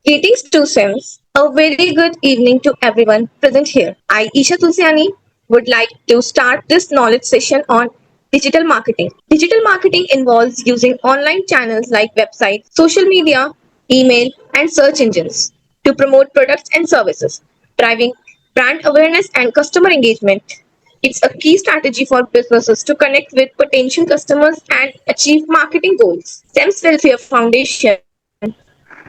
Greetings to Sims. A very good evening to everyone present here. I, Isha Tulsiani, would like to start this knowledge session on digital marketing. Digital marketing involves using online channels like websites, social media, email, and search engines to promote products and services, driving brand awareness and customer engagement. It's a key strategy for businesses to connect with potential customers and achieve marketing goals. SEMS Welfare Foundation,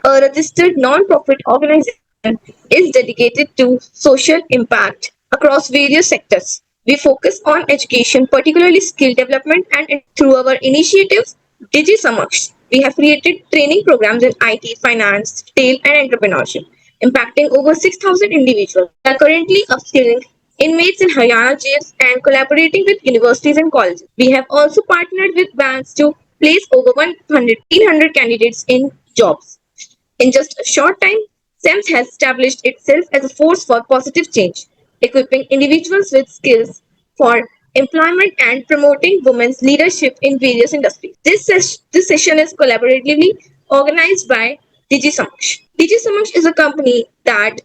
a registered non-profit organization, is dedicated to social impact across various sectors. We focus on education, particularly skill development and through our initiatives, DigiSamaksh. We have created training programs in IT, finance, retail, and entrepreneurship, impacting over 6,000 individuals. We are currently upskilling inmates in Haryana jails and collaborating with universities and colleges. We have also partnered with banks to place over 100 candidates in jobs. In just a short time, SEMS has established itself as a force for positive change, equipping individuals with skills for employment and promoting women's leadership in various industries. This session is collaboratively organized by DigiSamaksh. DigiSamaksh is a company that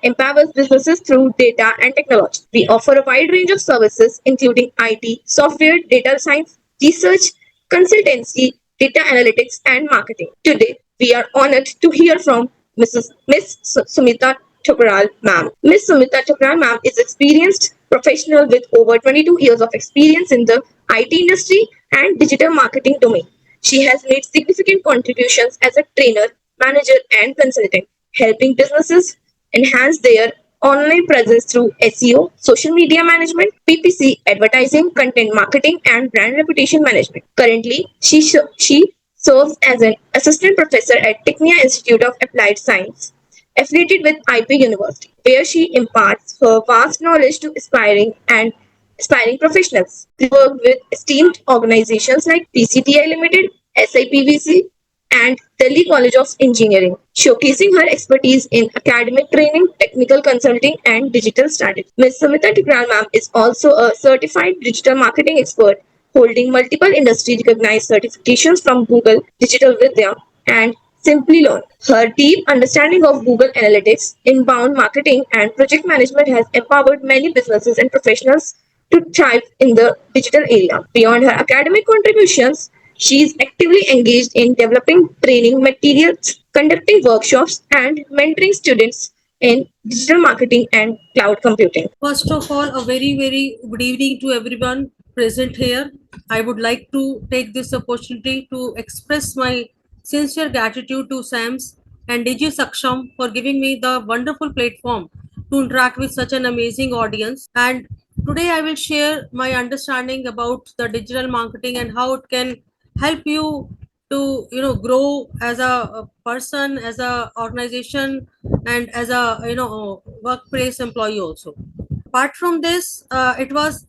empowers businesses through data and technology. We offer a wide range of services including IT, software, data science, research, consultancy, data analytics, and marketing. Today, we are honored to hear from Miss Sumita Thokral ma'am. Miss Sumita Thokral ma'am is experienced professional with over 22 years of experience in the IT industry and digital marketing domain. She has made significant contributions as a trainer, manager, and consultant, helping businesses enhance their online presence through SEO, social media management, PPC, advertising, content marketing, and brand reputation management. Currently, she serves as an assistant professor at Technia Institute of Applied Science, affiliated with IP University, where she imparts her vast knowledge to aspiring professionals. She worked with esteemed organizations like PCTI Limited, SIPVC, and Delhi College of Engineering, showcasing her expertise in academic training, technical consulting, and digital strategy. Ms. Sumita Tikral ma'am is also a certified digital marketing expert, holding multiple industry recognized certifications from Google, Digital Vidya, and Simply Learn. Her deep understanding of Google Analytics, inbound marketing, and project management has empowered many businesses and professionals to thrive in the digital area. Beyond her academic contributions, she is actively engaged in developing training materials, conducting workshops, and mentoring students in digital marketing and cloud computing. First of all, a very good evening to everyone present here. I would like to take this opportunity to express my sincere gratitude to SAMS and DG Saksham for giving me the wonderful platform to interact with such an amazing audience. And today I will share my understanding about the digital marketing and how it can help you to grow as a person, as a organization, and as a workplace employee also. Apart from this, it was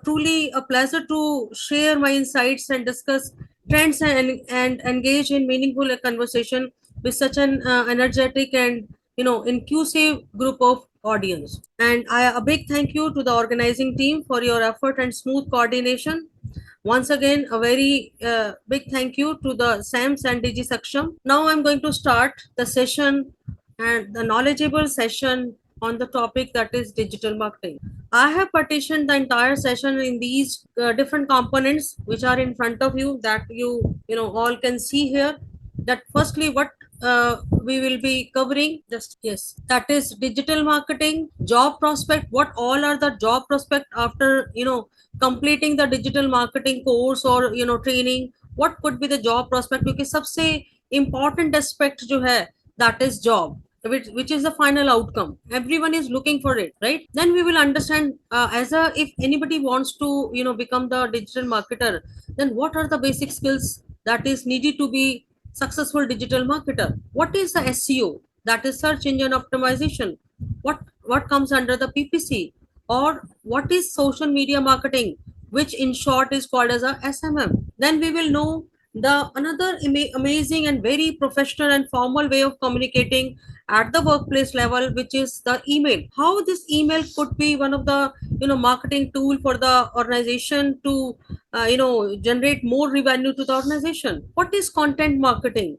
truly a pleasure to share my insights and discuss trends and engage in meaningful conversation with such an energetic and inclusive group of audience. And a big thank you to the organizing team for your effort and smooth coordination. Once again, a very big thank you to the SAMS and DG Saksham. Now I'm going to start the session and the knowledgeable session on the topic that is digital marketing. I have partitioned the entire session in these different components which are in front of you that you know all can see here. That firstly, what we will be covering, just yes, that is digital marketing, job prospect. What all are the job prospect after completing the digital marketing course or training? What could be the job prospect? Because सबसे important aspect जो है, that is job, which is the final outcome. Everyone is looking for it, right? Then we will understand as a if anybody wants to become the digital marketer, then what are the basic skills that is needed to be successful digital marketer. What is the SEO? That is search engine optimization. What comes under the PPC? Or what is social media marketing, which in short is called as a SMM. Then we will know the another amazing and very professional and formal way of communicating at the workplace level, which is the email. How this email could be one of the marketing tool for the organization to generate more revenue to the organization. What is content marketing?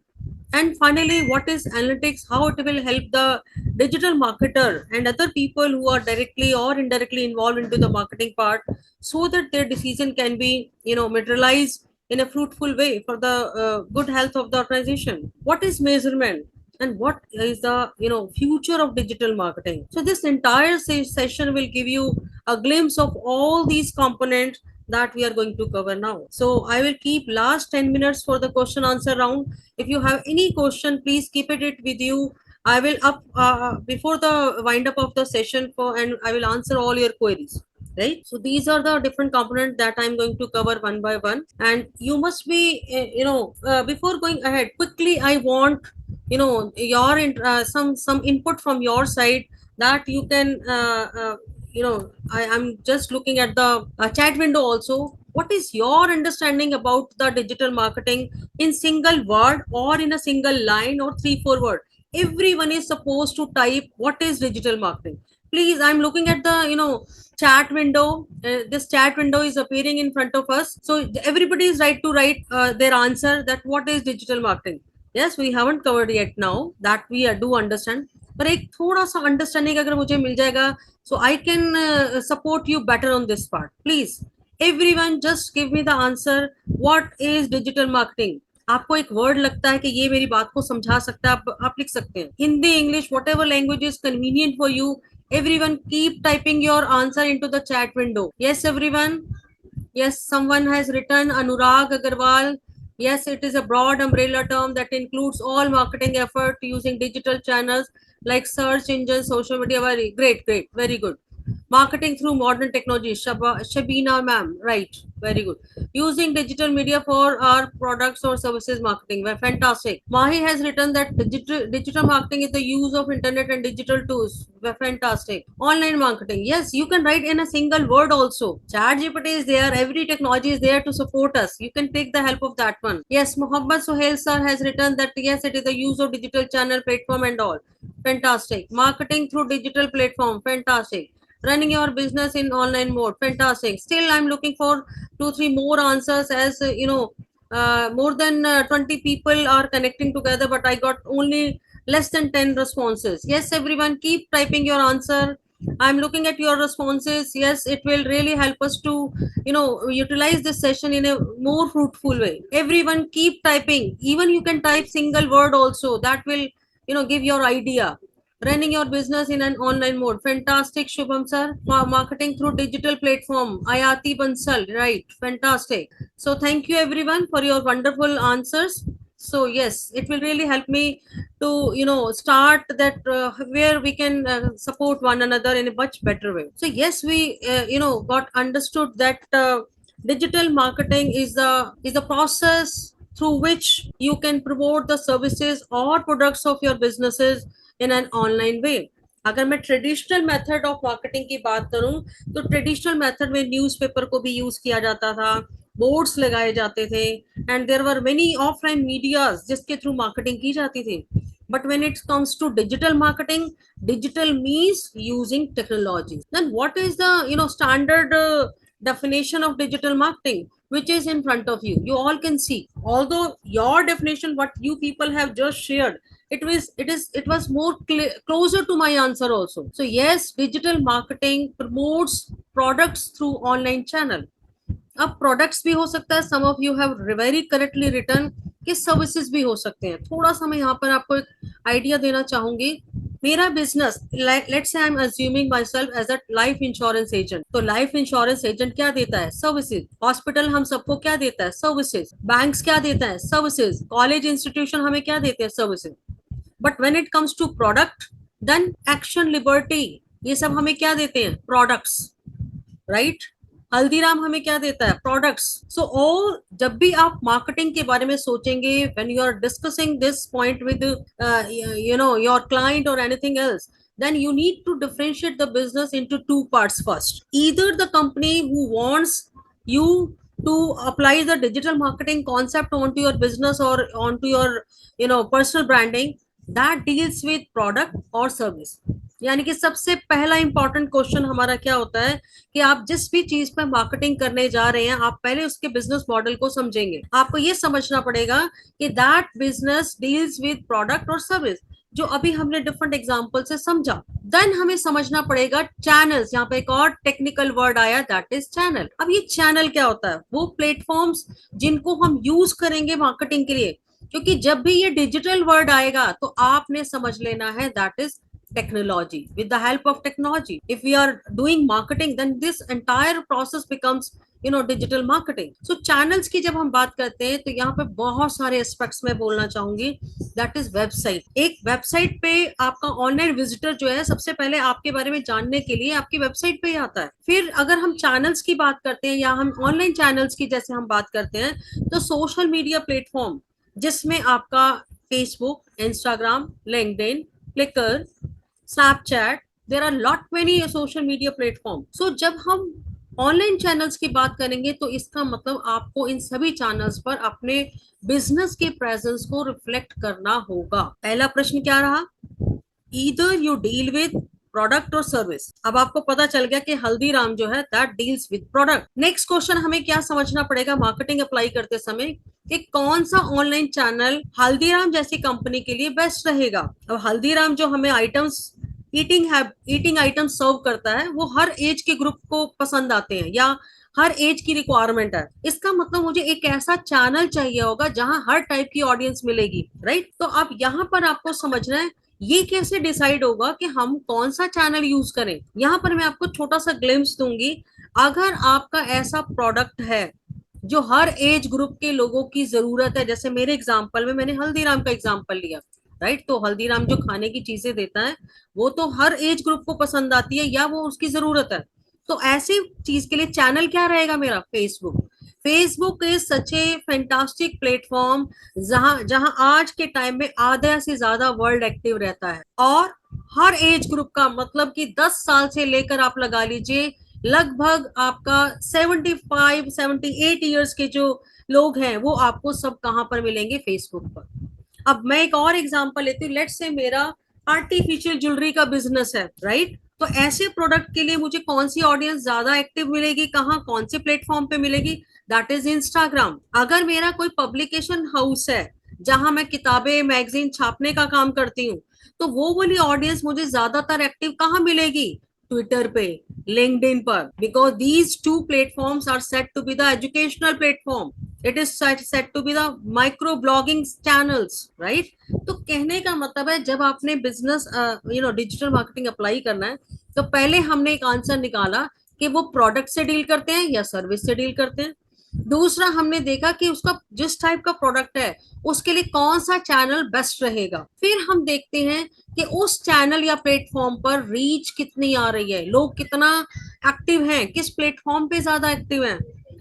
And finally, what is analytics? How it will help the digital marketer and other people who are directly or indirectly involved into the marketing part, so that their decision can be, materialized in a fruitful way for the good health of the organization. What is measurement? And what is the future of digital marketing? So this entire session will give you a glimpse of all these components that we are going to cover now. So I will keep last 10 minutes for the question answer round. If you have any question, please keep it with you. I will up before the wind up of the session for, and I will answer all your queries. Right. So these are the different components that I'm going to cover one by one, and you must be, before going ahead, quickly I want your some input from your side, that you can I'm just looking at the chat window also. What is your understanding about the digital marketing in single word or in a single line or 3 4 word? Everyone is supposed to type what is digital marketing. Please, I'm looking at the chat window. This chat window is appearing in front of us, so everybody is right to write their answer, that what is digital marketing. Yes, we haven't covered yet now, that we do understand, पर एक थोड़ा सा understanding अगर मुझे मिल जाएगा, so I can support you better on this part. Please, everyone, just give me the answer. What is digital marketing? आपको एक word लगता है कि ये मेरी बात को समझा सकता है, आप लिख सकते हैं, Hindi, English, whatever language is convenient for you. Everyone, keep typing your answer into the chat window. Yes, everyone. Yes, someone has written, Anurag Agarwal. Yes, it is a broad umbrella term that includes all marketing effort using digital channels like search engines, social media. Very great, great, very good. Marketing through modern technology. Shabina ma'am, right, very good. Using digital media for our products or services marketing. Well, fantastic. Mahi has written that digital marketing is the use of internet and digital tools. Well, fantastic. Online marketing. Yes, you can write in a single word also. Chat GPT is there. Every technology is there to support us. You can take the help of that one. Yes, Muhammad Sohail sir has written that yes, it is the use of digital channel platform and all. Fantastic. Marketing through digital platform. Fantastic. Running your business in online mode. Fantastic. Still, I'm looking for 2 3 more answers, as more than 20 people are connecting together, but I got only less than 10 responses. Yes, everyone, keep typing your answer. I'm looking at your responses. Yes, it will really help us to utilize this session in a more fruitful way. Everyone, keep typing. Even you can type single word also, that will give your idea. Running your business in an online mode. Fantastic, Shubham sir. Marketing through digital platform. Ayati Bansal. Right. Fantastic. So thank you everyone for your wonderful answers. So yes, it will really help me to start that where we can support one another in a much better way. So yes, we got understood that digital marketing is the process through which you can promote the services or products of your businesses in an online way. अगर मैं traditional method of marketing की बात करूं, तो traditional method में newspaper को भी use किया जाता था, बोर्ड्स लगाए जाते थे, and there were many offline medias जिसके थ्रू मार्केटिंग की जाती थी. But when it comes to digital marketing, digital means using technology. Then what is the standard definition of digital marketing, which is in front of you? You all can see. Although your definition, what you people have just shared, it was more closer to my answer also. So yes, digital marketing promotes products through online channel. अब products भी हो सकता है, some of you have very correctly written कि services भी हो सकते हैं. थोड़ा सा मैं यहाँ पर आपको एक आइडिया देना चाहूंगी. मेरा business, let's say I am assuming myself as a life insurance agent. तो लाइफ इंश्योरेंस एजेंट क्या देता है? सर्विसेज. हॉस्पिटल हम सबको क्या देता है? सर्विसेज. बैंक्स क्या देता है? सर्विसेज. कॉलेज इंस्टीट्यूशन हमें क्या देते हैं? Services. But when it comes to product, then action, liberty, ये सब हमें क्या देते हैं? प्रोडक्ट्स. राइट. हल्दीराम हमें क्या देता है? प्रोडक्ट्स. सो और जब भी आप मार्केटिंग के बारे में सोचेंगे, when you are discussing this point with your client और anything else, then you need to differentiate the business into two parts first. Either the company who wants you to apply the digital marketing concept onto your business or onto your personal branding, that deals with product or service. यानी कि सबसे पहला important question हमारा क्या होता है कि आप जिस भी चीज पर मार्केटिंग करने जा रहे हैं, आप पहले उसके बिजनेस मॉडल को समझेंगे। आपको ये समझना पड़ेगा कि that business deals with product और सर्विस, जो अभी हमने डिफरेंट एग्जांपल से समझा। देन हमें समझना पड़ेगा चैनल्स, यहाँ पे एक और टेक्निकल वर्ड आया, दैट इज चैनल। अब ये चैनल क्या होता है? वो प्लेटफॉर्म्स जिनको हम यूज करेंगे मार्केटिंग के लिए, क्योंकि जब भी ये डिजिटल वर्ड आएगा तो आपने समझ लेना है that is technology. With the help of technology, if we are doing marketing, then this entire process becomes digital marketing. So channels की जब हम बात करते हैं तो यहाँ पे बहुत सारे एस्पेक्ट्स में बोलना चाहूंगी। That is website. एक वेबसाइट पे आपका ऑनलाइन विजिटर जो है सबसे पहले आपके बारे में जानने के लिए आपकी वेबसाइट पे ही आता है। फिर अगर हम चैनल्स की बात करते हैं या हम ऑनलाइन चैनल्स की जैसे हम बात करते हैं, तो सोशल मीडिया प्लेटफॉर्म जिसमें आपका Facebook, Instagram, LinkedIn, Flickr, Snapchat, there are lot many social media platform. So जब हम ऑनलाइन चैनल्स की बात करेंगे तो इसका मतलब आपको इन सभी चैनल्स पर अपने बिजनेस के प्रेजेंस को रिफ्लेक्ट करना होगा। पहला प्रश्न क्या रहा? Either you deal with product और सर्विस। अब आपको पता चल गया कि हल्दीराम जो है that deals with product. Next question हमें क्या समझना पड़ेगा मार्केटिंग अप्लाई करते समय, कि कौन सा ऑनलाइन चैनल हल्दीराम जैसी कंपनी के लिए बेस्ट रहेगा। अब हल्दीराम जो हमें आइटम्स ईटिंग आइटम सर्व करता है, वो हर एज के ग्रुप को पसंद आते हैं या हर एज की रिक्वायरमेंट है। इसका मतलब मुझे एक ऐसा चैनल चाहिए होगा जहां हर टाइप की ऑडियंस मिलेगी, राइट। तो अब यहाँ पर आपको समझना है ये कैसे डिसाइड होगा कि हम कौन सा चैनल यूज करें। यहाँ पर मैं आपको छोटा सा ग्लिम्स दूंगी। अगर आपका ऐसा प्रोडक्ट है जो हर एज ग्रुप के लोगों की जरूरत है, जैसे मेरे एग्जांपल में मैंने हल्दीराम का एग्जांपल लिया, राइट। तो हल्दीराम जो खाने की चीजें देता है वो तो हर एज ग्रुप को पसंद आती है या वो उसकी जरूरत है। तो ऐसी चीज के लिए चैनल क्या रहेगा मेरा? Facebook. Facebook is such A fantastic platform जहां जहां आज के टाइम में आधा से ज्यादा वर्ल्ड एक्टिव रहता है, और हर एज ग्रुप का मतलब कि 10 साल से लेकर आप लगा लीजिए लगभग आपका 75-78 ईयर्स के जो लोग हैं वो आपको सब कहां पर मिलेंगे? फेसबुक पर। अब मैं एक और एग्जांपल लेती हूँ। लेट्स से मेरा आर्टिफिशियल ज्वेलरी का बिजनेस है, राइट। तो ऐसे प्रोडक्ट के लिए मुझे कौन सी ऑडियंस ज्यादा एक्टिव मिलेगी, कहाँ, कौन से प्लेटफॉर्म पे मिलेगी? That is Instagram. अगर मेरा कोई पब्लिकेशन हाउस है जहां मैं किताबें, मैगजीन छापने का काम करती हूँ, तो वो वाली ऑडियंस मुझे ज्यादातर एक्टिव कहाँ मिलेगी? ट्विटर पे, लिंक्डइन पर, because these two platforms are set to be the educational platform. It is set to be the micro blogging channels, right. तो कहने का मतलब है जब आपने बिजनेस डिजिटल मार्केटिंग अप्लाई करना है, तो पहले हमने एक आंसर निकाला कि वो प्रोडक्ट से डील करते हैं या सर्विस से डील करते हैं। दूसरा हमने देखा कि उसका जिस टाइप का प्रोडक्ट है उसके लिए कौन सा चैनल बेस्ट रहेगा। फिर हम देखते हैं कि उस चैनल या प्लेटफॉर्म पर रीच कितनी आ रही है, लोग कितना एक्टिव हैं, किस प्लेटफॉर्म पे ज्यादा एक्टिव हैं।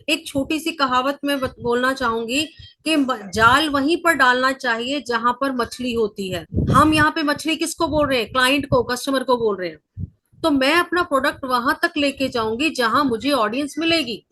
एक छोटी सी कहावत में बोलना चाहूंगी कि जाल वहीं पर डालना चाहिए जहां पर मछली होती है। हम यहाँ पे मछली किसको बोल रहे हैं? क्लाइंट को, कस्टमर को बोल रहे हैं। तो मैं अपना प्रोडक्ट वहां तक लेके जाऊंगी जहां मुझे ऑडियंस मिलेगी,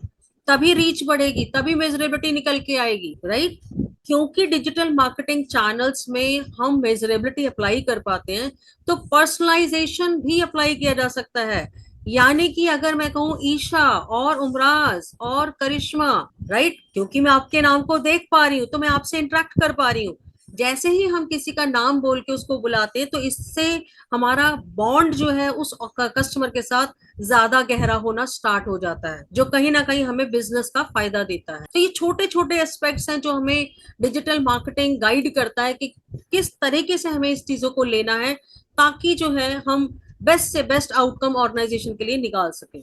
तभी रीच बढ़ेगी, तभी मेजरेबिलिटी निकल के आएगी, राइट। क्योंकि डिजिटल मार्केटिंग चैनल्स में हम मेजरेबिलिटी अप्लाई कर पाते हैं, तो पर्सनलाइजेशन भी अप्लाई किया जा सकता है। यानी कि अगर मैं कहूँ ईशा और उमराज और करिश्मा, राइट, क्योंकि मैं आपके नाम को देख पा रही हूँ तो मैं आपसे इंटरेक्ट कर पा रही हूँ। जैसे ही हम किसी का नाम बोल के उसको बुलाते हैं तो इससे हमारा बॉन्ड जो है उस कस्टमर के साथ ज्यादा गहरा होना स्टार्ट हो जाता है, जो कहीं ना कहीं हमें बिजनेस का फायदा देता है। तो ये छोटे छोटे एस्पेक्ट्स हैं जो हमें डिजिटल मार्केटिंग गाइड करता है कि किस तरीके से हमें इस चीजों को लेना है, ताकि जो है हम बेस्ट से बेस्ट आउटकम ऑर्गेनाइजेशन के लिए निकाल सकें।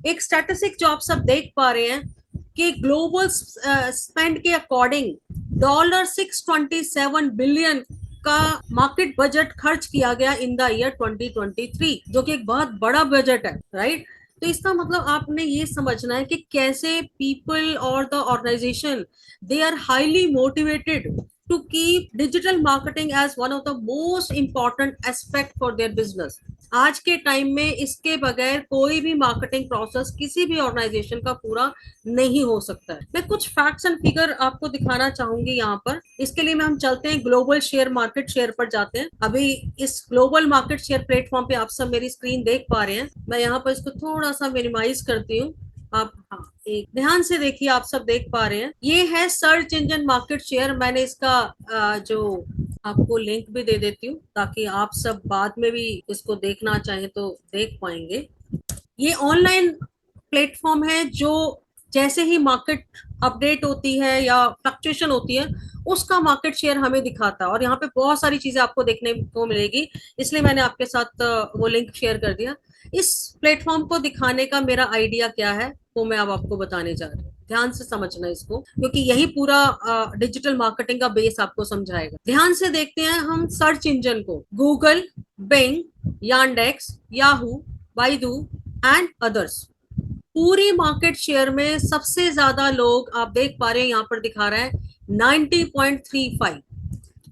एक स्टैटिस्टिक जो आप सब देख पा रहे हैं कि ग्लोबल स्पेंड के अकॉर्डिंग $627 बिलियन का मार्केट बजट खर्च किया गया इन द ईयर 2023, जो कि एक बहुत बड़ा बजट है, राइट। तो इसका मतलब आपने ये समझना है कि कैसे पीपल और the organisation they are highly motivated to keep digital marketing as one of the most important aspect for their business. आज के टाइम में इसके बगैर कोई भी मार्केटिंग प्रोसेस किसी भी ऑर्गेनाइजेशन का पूरा नहीं हो सकता है। मैं कुछ फैक्ट्स एंड फिगर आपको दिखाना चाहूंगी यहाँ पर। इसके लिए हम चलते हैं ग्लोबल शेयर मार्केट शेयर पर जाते हैं। अभी इस ग्लोबल मार्केट शेयर प्लेटफॉर्म पे आप सब मेरी स्क्रीन देख पा रहे हैं। मैं यहाँ पर इसको थोड़ा सा मिनिमाइज करती हूँ। आप हाँ एक ध्यान से देखिए, आप सब देख पा रहे हैं, ये है सर्च इंजन मार्केट शेयर। मैंने इसका जो आपको लिंक भी दे देती हूँ ताकि आप सब बाद में भी इसको देखना चाहें तो देख पाएंगे। ये ऑनलाइन प्लेटफॉर्म है जो जैसे ही मार्केट अपडेट होती है या फ्लक्चुएशन होती है उसका मार्केट शेयर हमें दिखाता है, और यहाँ पे बहुत सारी चीजें आपको देखने को मिलेगी, इसलिए मैंने आपके साथ वो लिंक शेयर कर दिया। इस प्लेटफॉर्म को दिखाने का मेरा आइडिया क्या है वो मैं अब आपको बताने जा रही हूँ। ध्यान से समझना इसको, क्योंकि यही पूरा डिजिटल मार्केटिंग का बेस आपको समझाएगा। ध्यान से देखते हैं हम सर्च इंजन को। Google, Bing, Yandex, Yahoo, Baidu and others. पूरी मार्केट शेयर में सबसे ज्यादा लोग आप देख पा रहे हैं, यहाँ पर दिखा रहा है 90.35।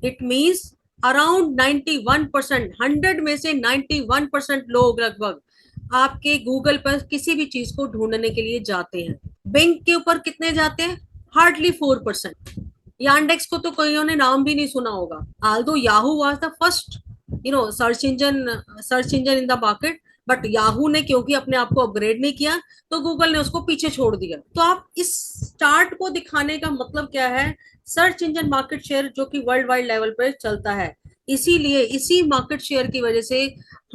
इट मीन्स अराउंड 91%, 100 में से 91% लोग लगभग आपके गूगल पर किसी भी चीज को ढूंढने के लिए जाते हैं। बिंग के ऊपर कितने जाते हैं? हार्डली 4%। यांडेक्स को तो कोई ने नाम भी नहीं सुना होगा। Aldous Yahoo was the first search engine in the market, but Yahoo ने क्योंकि अपने आप को अपग्रेड नहीं किया तो गूगल ने उसको पीछे छोड़ दिया। तो आप इस स्टार्ट को दिखाने का मतलब क्या है? सर्च इंजन मार्केट शेयर जो कि वर्ल्ड वाइड लेवल पर चलता है, इसीलिए इसी मार्केट शेयर की वजह से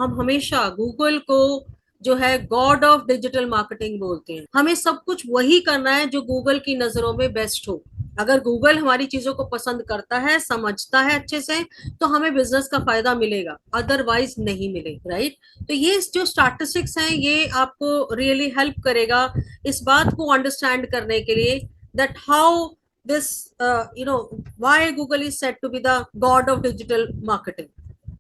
हम हमेशा गूगल को जो है गॉड ऑफ डिजिटल मार्केटिंग बोलते हैं। हमें सब कुछ वही करना है जो गूगल की नजरों में बेस्ट हो। अगर गूगल हमारी चीजों को पसंद करता है, समझता है अच्छे से, तो हमें बिजनेस का फायदा मिलेगा, अदरवाइज नहीं मिलेगा, राइट? तो ये जो स्टैटिस्टिक्स हैं ये आपको रियली हेल्प करेगा इस बात को अंडरस्टैंड करने के लिए that how this why Google is said to be the god of digital marketing.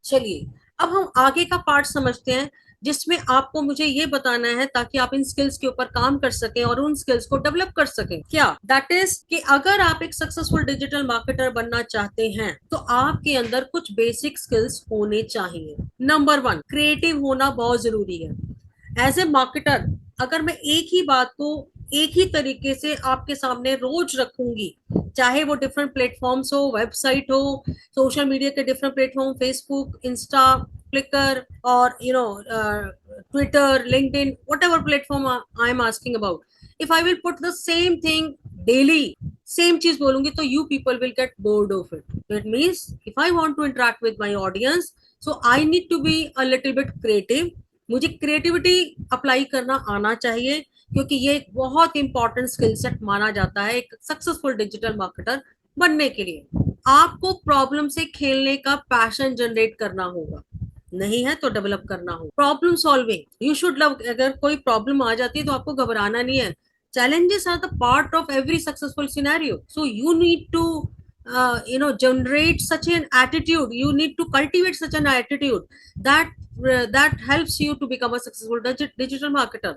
चलिए अब हम आगे का पार्ट समझते हैं जिसमें आपको मुझे ये बताना है ताकि आप इन स्किल्स के ऊपर काम कर सकें और उन स्किल्स को डेवलप कर सकें। क्या? दैट इज कि अगर आप एक सक्सेसफुल डिजिटल मार्केटर बनना चाहते हैं तो आपके अंदर कुछ बेसिक स्किल्स होने चाहिए। नंबर 1, क्रिएटिव होना बहुत जरूरी है। एज ए मार्केटर अगर मैं एक ही बात को एक ही तरीके से आपके सामने रोज रखूंगी, चाहे वो डिफरेंट प्लेटफॉर्म्स हो, वेबसाइट हो, सोशल मीडिया के different platform, Facebook, Insta, Flickr और Twitter, LinkedIn, whatever platform I am asking about, if I will put the same thing daily, same चीज बोलूंगी तो you people will get bored of it. That means if I want to interact with my audience, so I need to be a little bit creative. मुझे creativity apply करना आना चाहिए क्योंकि ये एक बहुत इंपॉर्टेंट स्किल सेट माना जाता है एक सक्सेसफुल डिजिटल मार्केटर बनने के लिए। आपको प्रॉब्लम से खेलने का पैशन जनरेट करना होगा, नहीं है तो डेवलप करना होगा। Problem solving you should love. अगर कोई प्रॉब्लम आ जाती है तो आपको घबराना नहीं है। challenges are the part of every successful scenario, so you need to generate such an attitude, you need to cultivate such an attitude that helps you to become a successful digital marketer.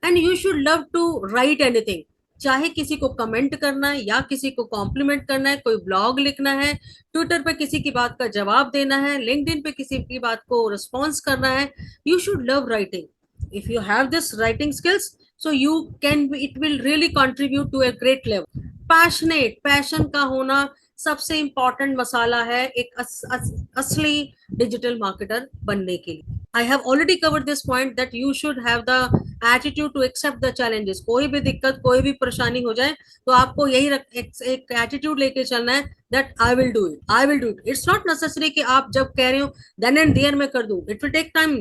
And you should love to write anything, चाहे किसी को comment करना है या किसी को complement करना है, कोई ब्लॉग लिखना है, ट्विटर पे किसी की बात का जवाब देना है, लिंक्डइन पे किसी की बात को रिस्पॉन्स करना है, you should love writing. If you have this writing skills, so you can it will really contribute to a great level. Passionate, passion का होना सबसे इंपॉर्टेंट मसाला है एक असली डिजिटल मार्केटर बनने के लिए. I have already covered this point that you should have the attitude to accept the challenges. कोई भी दिक्कत, कोई भी परेशानी हो जाए तो आपको यही एक एटीट्यूड लेके चलना है that I will do it, I will do it. It's not necessary कि आप जब कह रहे हो then and there मैं कर दूं. It will take time.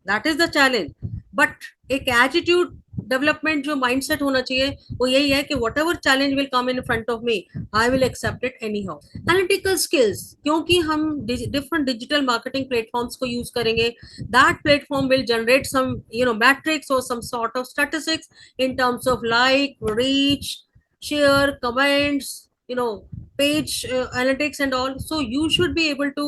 That is the challenge. But एक एटीट्यूड डेवलपमेंट जो माइंडसेट होना चाहिए वो यही है कि whatever challenge will come in front of me, I will accept it anyhow. Analytical skills, क्योंकि हम डिफरेंट डिजिटल मार्केटिंग प्लेटफॉर्म्स को यूज करेंगे, that platform will generate some metrics और some sort of statistics in terms of like, reach, share, comments, page analytics and all. So you should be able to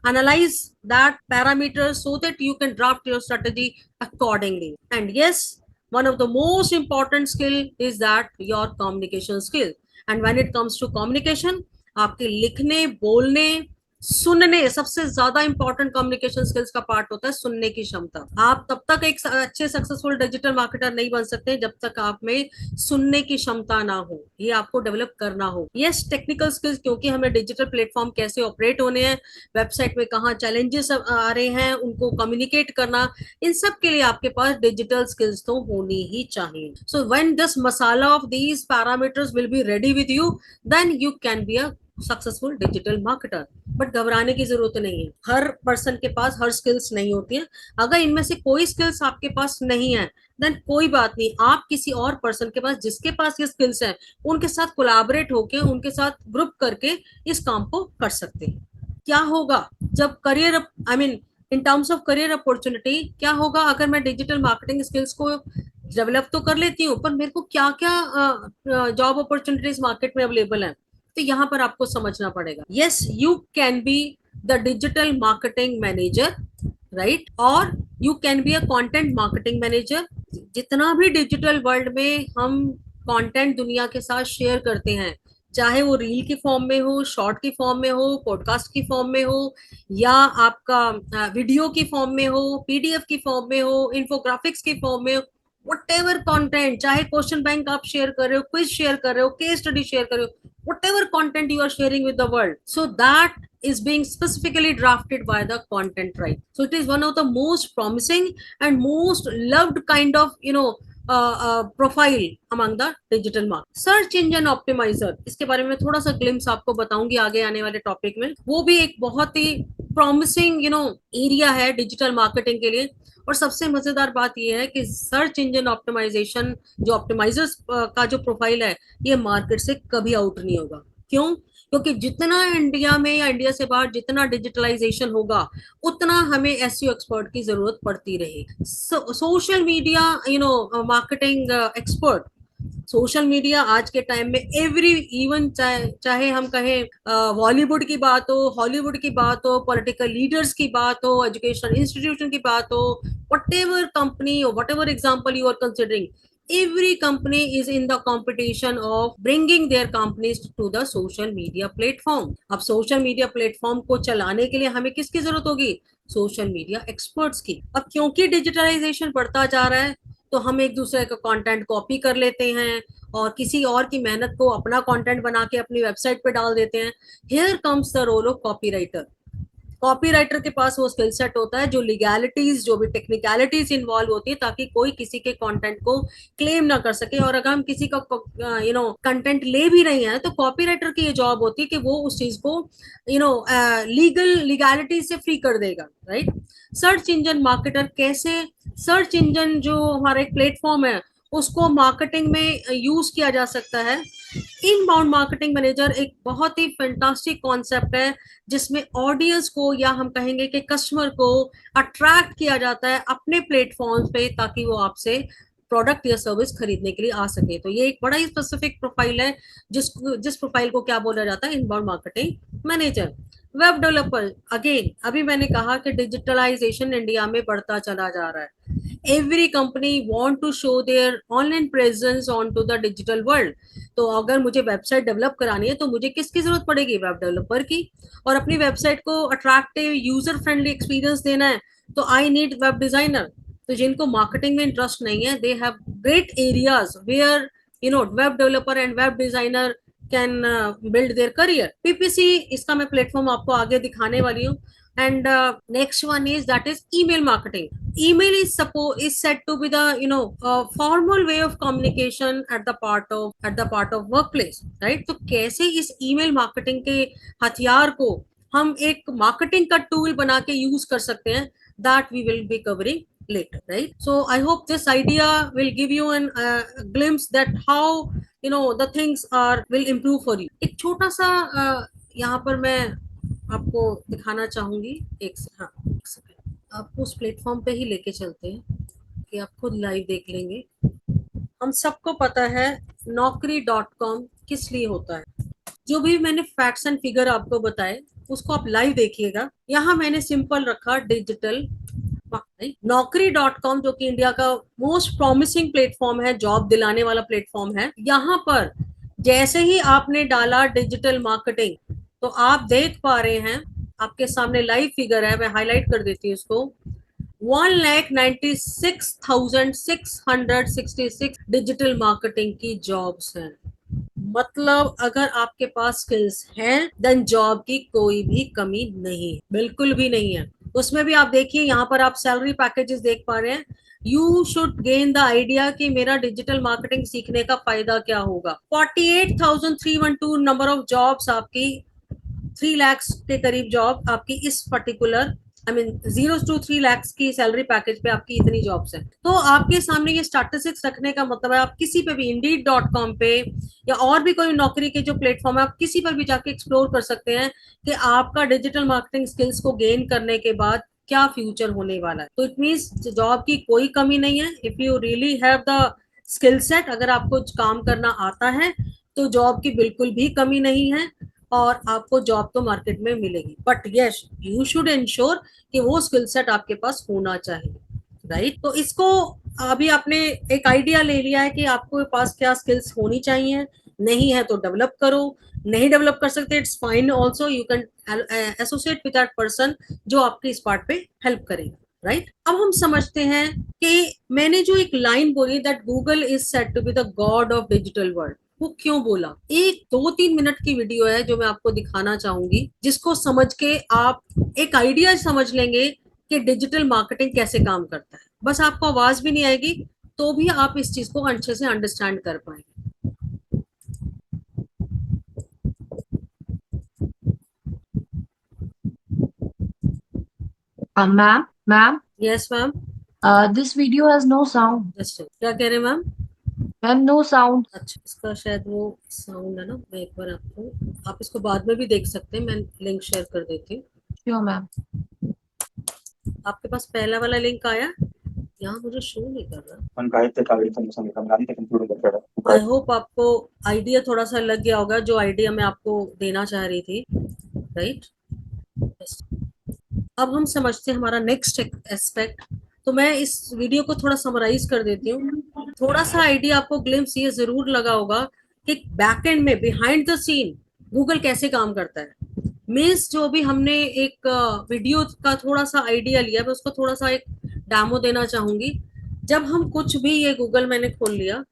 analyze that parameters so that you can draft your strategy accordingly. And yes, one of the most important skill is that your communication skill. And when it comes to communication, आपके लिखने, बोलने, सुनने, सबसे ज्यादा important communication skills का part होता है सुनने की क्षमता। आप तब तक एक अच्छे सक्सेसफुल डिजिटल मार्केटर नहीं बन सकते जब तक आप में सुनने की क्षमता ना हो, ये आपको डेवलप करना हो। यस, टेक्निकल स्किल्स, क्योंकि हमें डिजिटल प्लेटफॉर्म कैसे ऑपरेट होने हैं, वेबसाइट में कहाँ चैलेंजेस आ रहे हैं, उनको कम्युनिकेट करना, इन सब के लिए आपके पास डिजिटल स्किल्स तो होनी ही चाहिए। So when this masala of these parameters will be ready with you, then you can be a successful digital marketer. But घबराने की जरूरत नहीं है, हर पर्सन के पास हर स्किल्स नहीं होती है। अगर इनमें से कोई स्किल्स आपके पास नहीं है, देन कोई बात नहीं, आप किसी और पर्सन के पास जिसके पास ये स्किल्स हैं उनके साथ कोलैबोरेट होके, उनके साथ ग्रुप करके इस काम को कर सकते हैं। क्या होगा जब career, I mean in terms of career opportunity, क्या होगा अगर मैं डिजिटल मार्केटिंग स्किल्स को डेवलप तो कर लेती हूँ, पर मेरे को क्या क्या जॉब अपॉर्चुनिटीज मार्केट में अवेलेबल है, तो यहाँ पर आपको समझना पड़ेगा। Yes, you can be the digital marketing manager, right, और you can be a content marketing manager. जितना भी डिजिटल वर्ल्ड में हम कंटेंट दुनिया के साथ शेयर करते हैं, चाहे वो रील की फॉर्म में हो, शॉर्ट की फॉर्म में हो, पॉडकास्ट की फॉर्म में हो, या आपका वीडियो की फॉर्म में हो, पीडीएफ की फॉर्म में हो, इन्फोग्राफिक्स की फॉर्म में हो, whatever content, चाहे क्वेश्चन बैंक आप शेयर कर रहे हो, क्विज शेयर कर रहे हो, केस स्टडी शेयर कर रहे हो, whatever content you are sharing with the world, so that is being specifically drafted by the content writer. So it is one of the most promising and most loved kind of profile among the digital market. Search engine optimiser, इसके बारे में थोड़ा सा glimpse आपको बताऊंगी आगे आने वाले टॉपिक में। वो भी एक बहुत ही प्रॉमिसिंग एरिया है डिजिटल मार्केटिंग के लिए। और सबसे मजेदार बात यह है कि सर्च इंजन ऑप्टिमाइजेशन जो ऑप्टिमाइजर्स का जो प्रोफाइल है, ये मार्केट से कभी आउट नहीं होगा। क्यों? क्योंकि जितना इंडिया में या इंडिया से बाहर जितना डिजिटलाइजेशन होगा, उतना हमें एसईओ एक्सपर्ट की जरूरत पड़ती रहेगी। Social media marketing expert, social media आज के टाइम में एवरी इवन चाहे हम कहें बॉलीवुड की बात हो, हॉलीवुड की बात हो, पॉलिटिकल लीडर्स की बात हो, एजुकेशनल इंस्टीट्यूशन की बात हो, whatever company or whatever example you are considering, every company is in the competition of bringing their companies to the social media platform. अब सोशल मीडिया प्लेटफॉर्म को चलाने के लिए हमें किसकी जरूरत होगी? सोशल मीडिया एक्सपर्ट्स की। अब क्योंकि डिजिटलाइजेशन बढ़ता जा रहा है, तो हम एक दूसरे का कंटेंट कॉपी कर लेते हैं और किसी और की मेहनत को अपना कंटेंट बना के अपनी वेबसाइट पे डाल देते हैं। Here comes the role of copywriter. Copywriter के पास वो स्किल सेट होता है, जो लीगैलिटीज, जो भी टेक्निकलिटीज इन्वॉल्व होती है, ताकि कोई किसी के कंटेंट को क्लेम ना कर सके। और अगर हम किसी का कंटेंट ले भी रहे हैं, तो कॉपीराइटर की ये जॉब होती है कि वो उस चीज को लीगैलिटीज से फ्री कर देगा, राइट। सर्च इंजन मार्केटर कैसे, सर्च इंजन जो हमारा एक प्लेटफॉर्म है उसको मार्केटिंग में यूज किया जा सकता है। इनबाउंड मार्केटिंग मैनेजर एक बहुत ही फैंटास्टिक कॉन्सेप्ट है, जिसमें ऑडियंस को, या हम कहेंगे कि कस्टमर को अट्रैक्ट किया जाता है अपने प्लेटफॉर्म पे, ताकि वो आपसे प्रोडक्ट या सर्विस खरीदने के लिए आ सके। तो ये एक बड़ा ही स्पेसिफिक प्रोफाइल है, जिस प्रोफाइल को क्या बोला जाता है? Inbound marketing manager. Web developer, again अभी मैंने कहा कि डिजिटलाइजेशन इंडिया में बढ़ता चला जा रहा है। Every company want to show their online presence on to the digital world. तो अगर मुझे वेबसाइट डेवलप करानी है, तो मुझे किसकी जरूरत पड़ेगी? वेब डेवलपर की। और अपनी वेबसाइट को अट्रैक्टिव, यूजर फ्रेंडली एक्सपीरियंस देना है, तो आई नीड वेब डिजाइनर। तो जिनको मार्केटिंग में इंटरेस्ट नहीं है, they have great areas where web developer and web designer can build their career. PPC, इसका मैं प्लेटफॉर्म आपको आगे दिखाने वाली हूँ। And next one is that is email marketing. Email is said to be the formal way of communication at the part of workplace, right? तो कैसे इस email marketing के हथियार को हम एक marketing का tool बना के use कर सकते हैं, that we will be covering later, right? So I hope this idea will give you an glimpse that how the things will improve for you. एक छोटा सा यहाँ पर मैं आपको दिखाना चाहूंगी। एक सेकंड, आपको उस प्लेटफॉर्म पे ही लेके चलते हैं कि आप खुद लाइव देख लेंगे। हम सबको पता है naukri.com किस लिए होता है। जो भी मैंने फैक्ट्स एंड फिगर आपको बताए, उसको आप लाइव देखिएगा। यहाँ मैंने सिंपल रखा डिजिटल naukri.com, जो कि इंडिया का मोस्ट प्रॉमिसिंग प्लेटफॉर्म है, जॉब दिलाने वाला प्लेटफॉर्म है। यहाँ पर जैसे ही आपने डाला डिजिटल मार्केटिंग, तो आप देख पा रहे हैं, आपके सामने लाइव फिगर है, मैं हाईलाइट कर देती हूँ इसको। 1,96,666 डिजिटल मार्केटिंग की जॉब्स हैं। मतलब अगर आपके पास स्किल्स हैं देन जॉब की कोई भी कमी नहीं, बिल्कुल भी नहीं है। उसमें भी आप देखिए, यहाँ पर आप सैलरी पैकेजेस देख पा रहे हैं। You should gain the idea कि मेरा डिजिटल मार्केटिंग सीखने का फायदा क्या होगा। 48,312 नंबर ऑफ जॉब्स आपकी, 3 लाख के करीब जॉब आपकी इस particular, I mean 0 to 3 lakhs की सैलरी पैकेज पे आपकी इतनी जॉब्स हैं। तो आपके सामने ये स्टैटिस्टिक्स रखने का मतलब है, आप किसी पे भी Indeed.com पे या और भी कोई नौकरी के जो प्लेटफॉर्म है, आप किसी पर भी जाके एक्सप्लोर कर सकते हैं कि आपका डिजिटल मार्केटिंग स्किल्स को गेन करने के बाद क्या फ्यूचर होने वाला है। तो इट मीन्स जॉब की कोई कमी नहीं है। If you really have the skill set, अगर आपको काम करना आता है तो जॉब की बिल्कुल भी कमी नहीं है, और आपको जॉब तो मार्केट में मिलेगी। But yes, you should ensure कि वो स्किल सेट आपके पास होना चाहिए, राइट। तो इसको अभी आपने एक आइडिया ले लिया है कि आपके पास क्या स्किल्स होनी चाहिए। नहीं है तो डेवलप करो, नहीं डेवलप कर सकते it's fine also, you can associate with that person जो आपके इस पार्ट पे हेल्प करेगा, राइट। अब हम समझते हैं कि मैंने जो एक लाइन बोली that Google is said to be the god of digital world, वो क्यों बोला। एक 2-3 मिनट की वीडियो है जो मैं आपको दिखाना चाहूंगी, जिसको समझ के आप एक आइडिया समझ लेंगे कि डिजिटल मार्केटिंग कैसे काम करता है। बस आपको आवाज भी नहीं आएगी तो भी आप इस चीज को अच्छे से अंडरस्टैंड कर पाएंगे। Ma'am, yes ma'am. this video has no sound. क्या कह रहे हैं मैम? Ma'am, no sound. अच्छा, इसका शायद वो साउंड है ना, मैं एक बार आपको, आप इसको बाद में भी देख सकते हैं, मैं लिंक शेयर कर देती हूँ। Sure, ma'am. आपके पास पहला वाला लिंक आया? यहाँ मुझे शो नहीं कर रहा। आई होप आपको आइडिया थोड़ा सा लग गया होगा, जो आइडिया मैं आपको देना चाह रही थी, राइट। अब हम समझते हैं हमारा नेक्स्ट एस्पेक्ट। तो मैं इस वीडियो को थोड़ा समराइज कर देती हूँ। थोड़ा सा आइडिया आपको ग्लिम्स ये जरूर लगा होगा कि बैक एंड में, बिहाइंड द सीन, गूगल कैसे काम करता है। मीन्स जो भी हमने एक वीडियो का थोड़ा सा आइडिया लिया, मैं उसको थोड़ा सा एक डेमो देना चाहूंगी। जब हम कुछ भी, ये गूगल मैंने खोल लिया,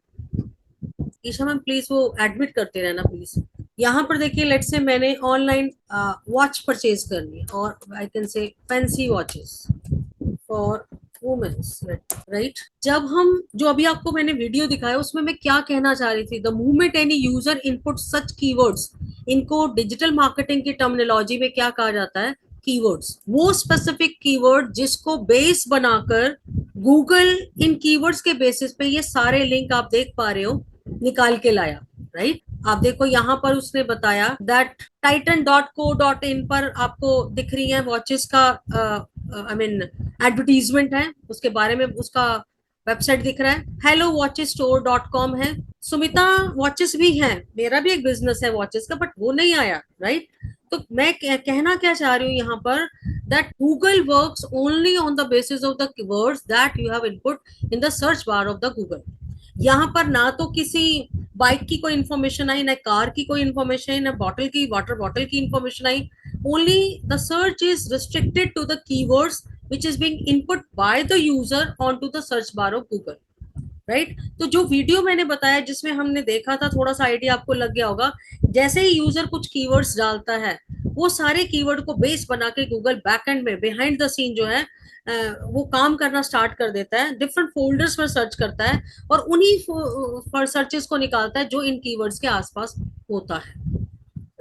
ईशा मैम प्लीज वो एडमिट करते रहना प्लीज। यहाँ पर देखिए, लेट्स से मैंने ऑनलाइन वॉच परचेज करनी है, और I can say fancy watches for womens, right. जब हम, जो अभी आपको मैंने वीडियो दिखाया उसमें मैं क्या कहना चाह रही थी, the movement any user input such keywords, इनको डिजिटल मार्केटिंग की टर्मिनोलॉजी में क्या कहा जाता है, कीवर्ड्स। वो स्पेसिफिक कीवर्ड जिसको बेस बनाकर गूगल इन कीवर्ड्स के बेसिस पे ये सारे लिंक आप देख पा रहे हो निकाल के लाया, राइट। आप देखो यहाँ पर उसने बताया दैट titan.co.in पर आपको दिख रही है वॉचेस का, आई मीन एडवर्टीजमेंट है उसके बारे में, उसका वेबसाइट दिख रहा है। hellowatchesstore.com है। सुमिता वॉचेस भी हैं, मेरा भी एक बिजनेस है वॉचेस का, बट वो नहीं आया, राइट। तो मैं कहना क्या चाह रही हूँ यहाँ पर, that Google works only on the basis of the keywords that you have input in the search bar of the Google। यहाँ पर ना तो किसी बाइक की कोई इंफॉर्मेशन आई, ना कार की कोई इंफॉर्मेशन आई, ना बॉटल की, वाटर बॉटल की इंफॉर्मेशन आई। Only the search is restricted to the keywords which is being input by the user onto the search bar of Google, right. तो जो वीडियो मैंने बताया जिसमें हमने देखा था, थोड़ा सा आइडिया आपको लग गया होगा। जैसे ही यूजर कुछ कीवर्ड्स डालता है, वो सारे कीवर्ड को बेस बना के गूगल बैकएंड में, बिहाइंड द सीन जो है, वो काम करना स्टार्ट कर देता है, डिफरेंट फोल्डर्स पर सर्च करता है, और उन्हीं पर सर्चेस को निकालता है जो इन कीवर्ड्स के आसपास होता है,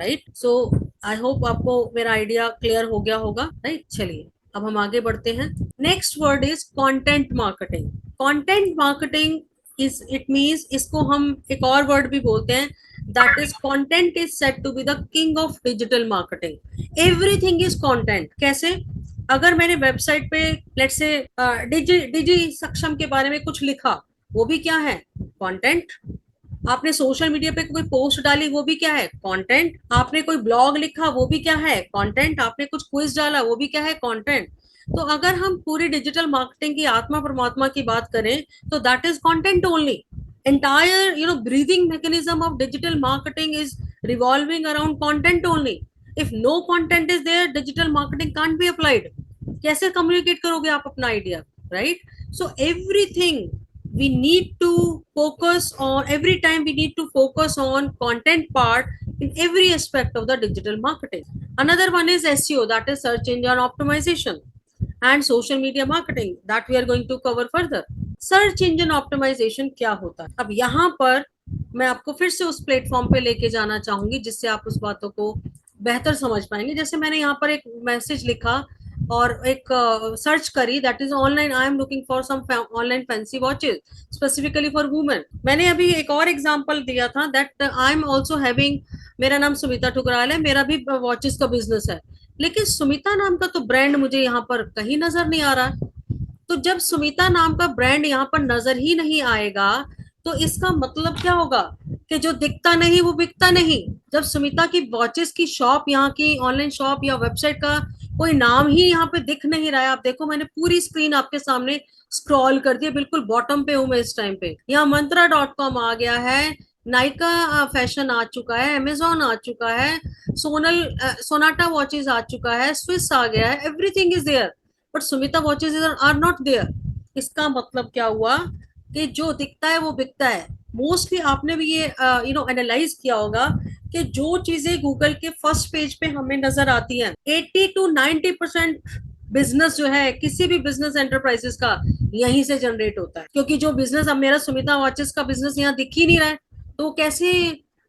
राइट। सो आई होप आपको मेरा आइडिया क्लियर हो गया होगा, राइट। चलिए अब हम आगे बढ़ते हैं। Next word is content marketing. Content marketing is, it means, इसको हम एक और वर्ड भी बोलते हैं, that is content is said to be the king of digital marketing. Everything is content. कैसे? अगर मैंने वेबसाइट पे लेट्स से डिजी सक्षम के बारे में कुछ लिखा, वो भी क्या है, कंटेंट। आपने सोशल मीडिया पे कोई पोस्ट डाली, वो भी क्या है, कंटेंट। आपने कोई ब्लॉग लिखा, वो भी क्या है, कंटेंट। आपने कुछ क्विज डाला, वो भी क्या है, कंटेंट। तो अगर हम पूरी डिजिटल मार्केटिंग की आत्मा परमात्मा की बात करें तो that is content only. entire breathing mechanism of digital marketing is revolving around content only। If no content is there, digital marketing can't be applied. कैसे कम्युनिकेट करोगे आप अपना idea, right? So everything we need to focus on, every time we need to focus on content part in every aspect of the digital marketing. Another one is SEO, that is search engine optimization, and social media marketing, that we are going to cover further. Search engine optimisation क्या होता है? अब यहाँ पर मैं आपको फिर से उस प्लेटफॉर्म पे लेके जाना चाहूंगी जिससे आप उस बातों को बेहतर समझ पाएंगे. जैसे मैंने यहाँ पर एक मैसेज लिखा और एक सर्च करी, that is online, I am looking for some online fancy watches specifically for women. मैंने अभी एक और एग्जांपल दिया था that I am also having, मेरा नाम सुमिता ठुकराल है, मेरा भी वॉचेस का बिजनेस है, लेकिन सुमिता नाम का तो ब्रांड मुझे यहाँ पर कहीं नजर नहीं आ रहा है. तो जब सुमिता नाम का ब्रांड यहाँ पर नजर ही नहीं आएगा तो इसका मतलब क्या होगा कि जो दिखता नहीं वो बिकता नहीं. जब सुमिता की वॉचेस की शॉप, यहाँ की ऑनलाइन शॉप या वेबसाइट का कोई नाम ही यहाँ पे दिख नहीं रहा है, आप देखो मैंने पूरी स्क्रीन आपके सामने स्क्रॉल कर दी, बिल्कुल बॉटम पे हूं मैं इस टाइम पे. यहाँ मंत्रा.com आ गया है, नाइका फैशन आ चुका है, अमेजोन आ चुका है, सोनाटा वॉचेस आ चुका है, स्विस आ गया है, everything is there, but Sumita watches are not there. इसका मतलब क्या हुआ कि जो दिखता है वो बिकता है. मोस्टली आपने भी ये एनालाइज किया होगा कि जो चीजें गूगल के फर्स्ट पेज पे हमें नजर आती हैं, 80 to 90% बिजनेस जो है किसी भी बिजनेस एंटरप्राइजेस का यहीं से जनरेट होता है. क्योंकि जो बिजनेस, अब मेरा सुमिता वॉचेस का बिजनेस यहाँ दिख ही नहीं रहा है, तो कैसे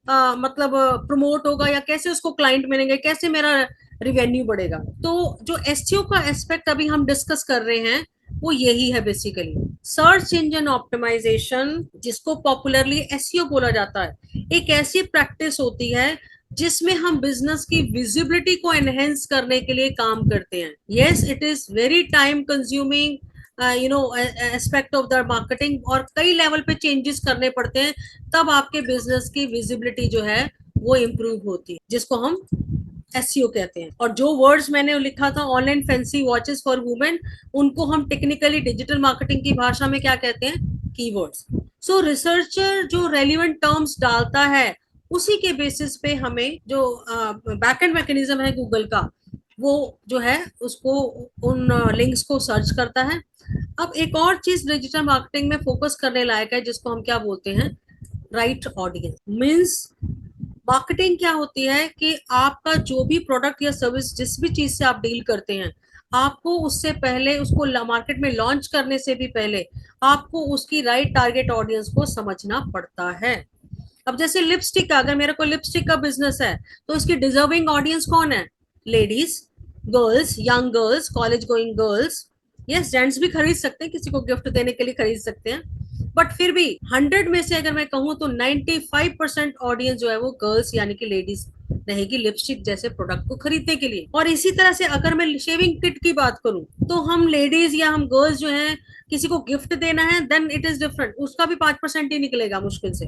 मतलब प्रमोट होगा या कैसे उसको क्लाइंट मिलेंगे, कैसे मेरा रिवेन्यू बढ़ेगा? तो जो एसईओ का एस्पेक्ट अभी हम डिस्कस कर रहे हैं वो यही है बेसिकली. सर्च इंजन ऑप्टिमाइजेशन, जिसको पॉपुलरली एसईओ बोला जाता है, एक ऐसी प्रैक्टिस होती है जिसमें हम बिजनेस की विजिबिलिटी को एनहेंस करने के लिए काम करते हैं. Yes, it is very time consuming aspect of the marketing, और कई लेवल पे चेंजेस करने पड़ते हैं, तब आपके बिजनेस की विजिबिलिटी जो है वो इम्प्रूव होती है, जिसको हम एसईओ कहते हैं. और जो वर्ड्स मैंने लिखा था online fancy watches for women, उनको हम टेक्निकली डिजिटल मार्केटिंग की भाषा में क्या कहते हैं? कीवर्ड्स. सो रिसर्चर जो रेलिवेंट टर्म्स डालता है उसी के बेसिस पे हमें जो बैकएंड मैकेनिज्म है गूगल का, वो जो है उसको उन लिंक्स को सर्च करता है. अब एक और चीज डिजिटल मार्केटिंग में फोकस करने लायक है जिसको हम क्या बोलते हैं? Right audience. मीन्स मार्केटिंग क्या होती है कि आपका जो भी प्रोडक्ट या सर्विस, जिस भी चीज से आप डील करते हैं, आपको उससे पहले, उसको मार्केट में लॉन्च करने से भी पहले आपको उसकी राइट टारगेट ऑडियंस को समझना पड़ता है. अब जैसे लिपस्टिक का, अगर मेरे को लिपस्टिक का बिजनेस है तो इसकी डिजर्विंग ऑडियंस कौन है? Ladies, girls, young girls, college going girls. Yes, gents भी खरीद सकते हैं, किसी को गिफ्ट देने के लिए खरीद सकते हैं, बट फिर भी 100 में से अगर मैं कहूँ तो 95% ऑडियंस जो है वो गर्ल्स यानी कि लेडीज रहेगी लिपस्टिक जैसे प्रोडक्ट को खरीदने के लिए. और इसी तरह से अगर मैं शेविंग किट की बात करूं तो हम लेडीज या हम गर्ल्स जो है, किसी को गिफ्ट देना है, देन इट इज डिफरेंट, उसका भी 5% ही निकलेगा मुश्किल से,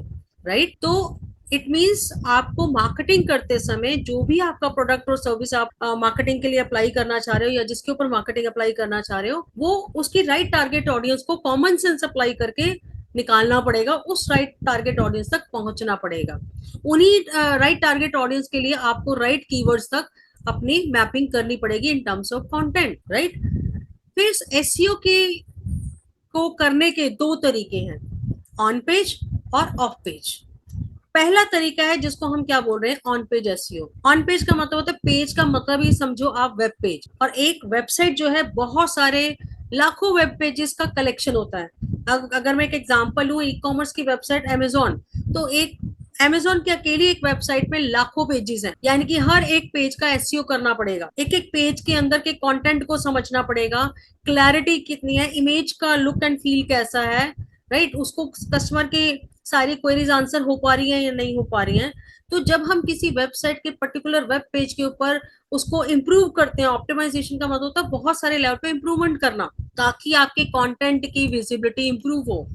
राइट? तो इट मीन्स आपको मार्केटिंग करते समय जो भी आपका प्रोडक्ट और सर्विस आप मार्केटिंग के लिए अप्लाई करना चाह रहे हो या जिसके ऊपर मार्केटिंग अप्लाई करना चाह रहे हो, वो उसकी राइट टारगेट ऑडियंस को कॉमन सेंस अप्लाई करके निकालना पड़ेगा, उस राइट टारगेट ऑडियंस तक पहुंचना पड़ेगा. उन्हीं राइट टारगेट ऑडियंस के लिए आपको राइट कीवर्ड्स तक अपनी मैपिंग करनी पड़ेगी इन टर्म्स ऑफ कंटेंट, राइट? फिर एसईओ के को करने के दो तरीके हैं, ऑन पेज और ऑफ पेज. पहला तरीका है जिसको हम क्या बोल रहे हैं? On page SEO. On page का मतलब होता है, पेज का मतलब ही समझो आप वेब पेज, और एक वेबसाइट जो है बहुत सारे लाखों वेब पेजेस का कलेक्शन होता है. अगर मैं एक एग्जांपल लूं, ई कॉमर्स की वेबसाइट अमेजोन, तो एक अमेजोन की अकेली एक वेबसाइट में लाखों पेजेस हैं, यानी कि हर एक पेज का एसईओ करना पड़ेगा, एक एक पेज के अंदर के कंटेंट को समझना पड़ेगा, क्लैरिटी कितनी है, इमेज का लुक एंड फील कैसा है, राइट? उसको कस्टमर के सारी क्वेरीज आंसर हो पा रही है या नहीं हो पा रही हैं. तो जब हम किसी वेबसाइट के पर्टिकुलर वेब पेज के ऊपर उसको इम्प्रूव करते हैं, ऑप्टिमाइजेशन का मतलब होता है बहुत सारे लेवल पे इम्प्रूवमेंट करना, ताकि आपके कंटेंट की विजिबिलिटी इम्प्रूव हो,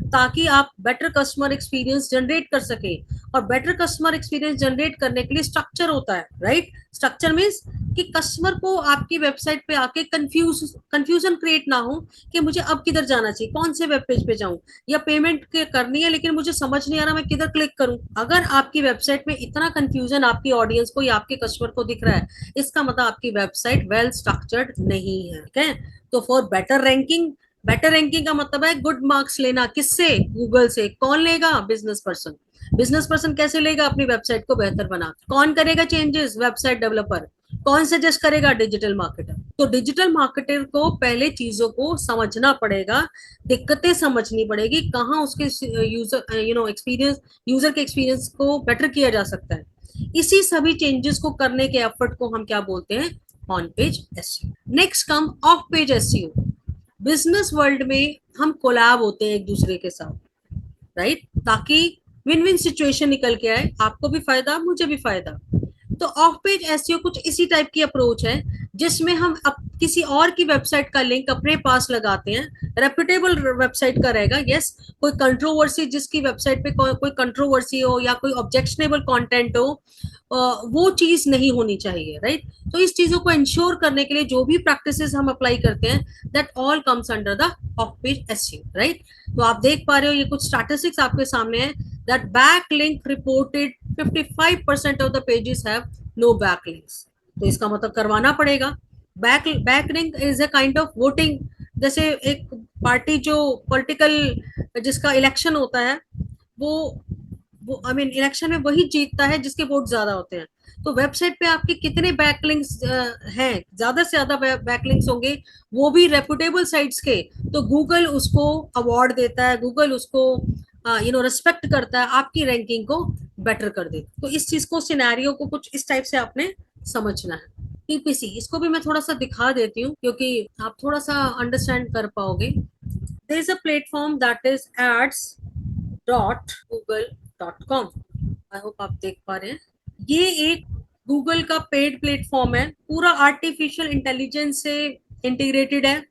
ताकि आप बेटर कस्टमर एक्सपीरियंस जनरेट कर सके। और बेटर कस्टमर एक्सपीरियंस जनरेट करने के लिए स्ट्रक्चर होता है, राइट? स्ट्रक्चर मीन्स कि कस्टमर को आपकी वेबसाइट पे आके कंफ्यूजन क्रिएट ना हो कि मुझे अब किधर जाना चाहिए, कौन से वेब पेज पे जाऊं, या पेमेंट करनी है लेकिन मुझे समझ नहीं आ रहा मैं किधर क्लिक करूं। अगर आपकी वेबसाइट में इतना कंफ्यूजन आपकी ऑडियंस को या आपके कस्टमर को दिख रहा है, इसका मतलब आपकी वेबसाइट वेल स्ट्रक्चर्ड नहीं है, ठीक है? तो फॉर बेटर रैंकिंग का मतलब है गुड मार्क्स लेना। किससे? गूगल से। कौन लेगा? Business person. बिजनेस पर्सन कैसे लेगा? अपनी वेबसाइट को बेहतर बना। कौन करेगा चेंजेस? Website developer. कौन सजेस्ट करेगा? Digital marketer. तो डिजिटल मार्केटर को पहले चीजों को समझना पड़ेगा, दिक्कतें समझनी पड़ेगी, कहाँ उसके यूजर एक्सपीरियंस, यूजर के एक्सपीरियंस को बेटर किया जा सकता है। इसी सभी चेंजेस को करने के एफर्ट को हम क्या बोलते हैं? On page SEO. Next come of page SEO. Business world में हम कोलैब होते हैं एक दूसरे के साथ, राइट? ताकि विन विन सिचुएशन निकल के आए, आपको भी फायदा, मुझे भी फायदा। तो ऑफ पेज एसईओ कुछ इसी टाइप की अप्रोच है जिसमें हम किसी और की वेबसाइट का लिंक अपने पास लगाते हैं। रेप्यूटेबल वेबसाइट का रहेगा, यस। कोई कंट्रोवर्सी, जिसकी वेबसाइट पे कोई कंट्रोवर्सी हो या कोई ऑब्जेक्शनेबल कंटेंट हो, वो चीज नहीं होनी चाहिए, राइट? तो इस चीजों को इंश्योर करने के लिए जो भी प्रैक्टिसेस हम अप्लाई करते हैं, that all comes under the of page SEO, right? तो आप देख पा रहे हो, ये कुछ स्टैटिस्टिक्स आपके सामने है that backlink reported 55% of the pages have no backlinks। तो इसका मतलब करवाना पड़ेगा। Backlink is a kind of voting. जैसे एक पार्टी जो पॉलिटिकल जिसका इलेक्शन होता है, वो आई मीन इलेक्शन में वही जीतता है जिसके वोट ज्यादा होते हैं। तो वेबसाइट पे आपके कितने बैकलिंक्स हैं, ज्यादा से ज्यादा बैकलिंक्स होंगे, वो भी रेपुटेबल साइट्स के, तो गूगल उसको अवार्ड देता है, गूगल उसको रिस्पेक्ट करता है, आपकी रैंकिंग को बेटर कर देता। तो इस चीज को, सिनेरियो को कुछ इस टाइप से आपने समझना है। पीपीसी, इसको भी मैं थोड़ा सा दिखा देती हूँ क्योंकि आप थोड़ा सा अंडरस्टैंड कर पाओगे। There is a platform that is ads.google.com। I hope आप देख पा रहे हैं। ये एक गूगल का पेड प्लेटफॉर्म है, पूरा आर्टिफिशियल इंटेलिजेंस से इंटीग्रेटेड है।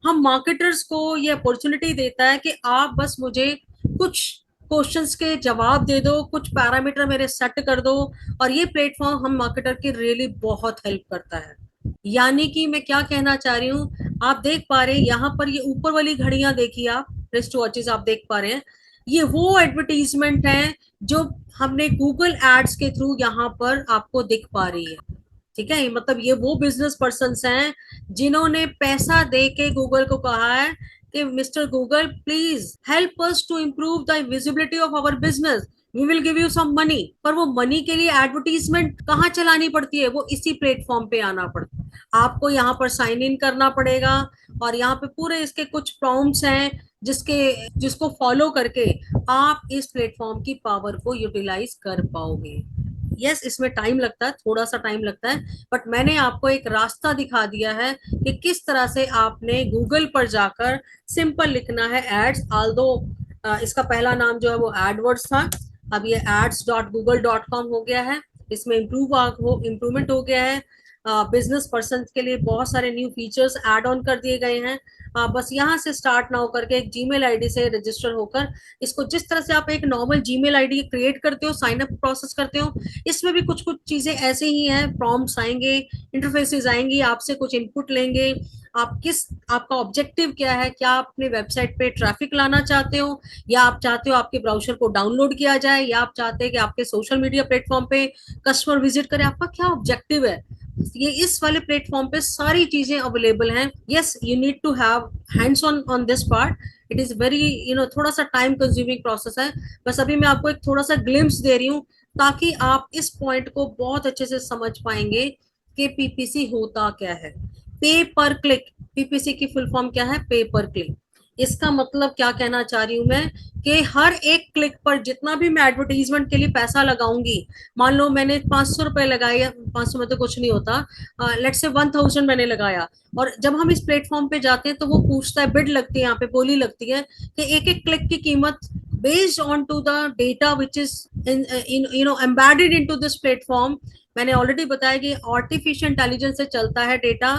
हम मार्केटर्स को ये अपॉर्चुनिटी देता है कि आप बस मुझे कुछ क्वेश्चंस के जवाब दे दो, कुछ पैरामीटर मेरे सेट कर दो, और ये प्लेटफॉर्म हम मार्केटर की रियली बहुत हेल्प करता है। यानी कि मैं क्या कहना चाह रही हूँ, आप देख पा रहे हैं यहाँ पर ये ऊपर वाली घड़ियां देखिए, आप रिस्ट वॉचेस आप देख पा रहे हैं, ये वो एडवर्टीजमेंट है जो हमने गूगल एड्स के थ्रू यहाँ पर आपको दिख पा रही है, ठीक है? मतलब ये वो बिजनेस पर्सन हैं जिन्होंने पैसा दे के गूगल को कहा है कि mister Google please help us to improve the visibility of our business, we will give you some money. पर वो मनी के लिए एडवर्टीजमेंट कहाँ चलानी पड़ती है? वो इसी प्लेटफॉर्म पे आना पड़ता है। आपको यहाँ पर साइन इन करना पड़ेगा, और यहाँ पे पूरे इसके कुछ प्रॉम्प्ट्स हैं जिसको फॉलो करके आप इस प्लेटफॉर्म की पावर को यूटिलाइज कर पाओगे। यस, इसमें टाइम लगता है, थोड़ा सा टाइम लगता है, बट मैंने आपको एक रास्ता दिखा दिया है कि किस तरह से आपने गूगल पर जाकर सिंपल लिखना है एड्स। ऑल्दो इसका पहला नाम जो है वो एडवर्ड्स था, अब ये ads.google.com हो गया है। इसमें इम्प्रूवमेंट हो गया है। बिजनेस पर्सन के लिए बहुत सारे न्यू फीचर्स ऐड ऑन कर दिए गए हैं। बस यहाँ से स्टार्ट ना होकर के एक जीमेल आईडी से रजिस्टर होकर, इसको जिस तरह से आप एक नॉर्मल जीमेल आईडी क्रिएट करते हो, साइन अप प्रोसेस करते हो, इसमें भी कुछ कुछ चीजें ऐसे ही हैं। प्रॉम्प्ट्स आएंगे, इंटरफेसेस आएंगी, आपसे कुछ इनपुट लेंगे। आपका ऑब्जेक्टिव क्या है? क्या आप अपने वेबसाइट पे ट्रैफिक लाना चाहते हो, या आप चाहते हो आपके ब्राउजर को डाउनलोड किया जाए, या आप चाहते हैं कि आपके सोशल मीडिया प्लेटफॉर्म पे कस्टमर विजिट करे? आपका क्या ऑब्जेक्टिव है? ये इस वाले प्लेटफॉर्म पे सारी चीजें अवेलेबल हैं। Yes, you need to have hands on this part. It is very थोड़ा सा टाइम कंज्यूमिंग प्रोसेस है। बस अभी मैं आपको एक थोड़ा सा ग्लिम्स दे रही हूँ ताकि आप इस पॉइंट को बहुत अच्छे से समझ पाएंगे कि पीपीसी होता क्या है। पे पर क्लिक, पीपीसी की फुल फॉर्म क्या है? पे पर क्लिक। इसका मतलब क्या कहना चाह रही हूं मैं कि हर एक क्लिक पर जितना भी मैं एडवर्टीजमेंट के लिए पैसा लगाऊंगी, मान लो मैंने 500 रुपए लगाए, 500 में तो कुछ नहीं होता, लेट्स से 1000 मैंने लगाया, और जब हम इस प्लेटफॉर्म पे जाते हैं तो वो पूछता है, बिड लगती है, यहाँ पे बोली लगती है कि एक एक क्लिक की कीमत based on to the data which is embedded into this platform, मैंने ऑलरेडी बताया कि आर्टिफिशियल इंटेलिजेंस से चलता है डेटा,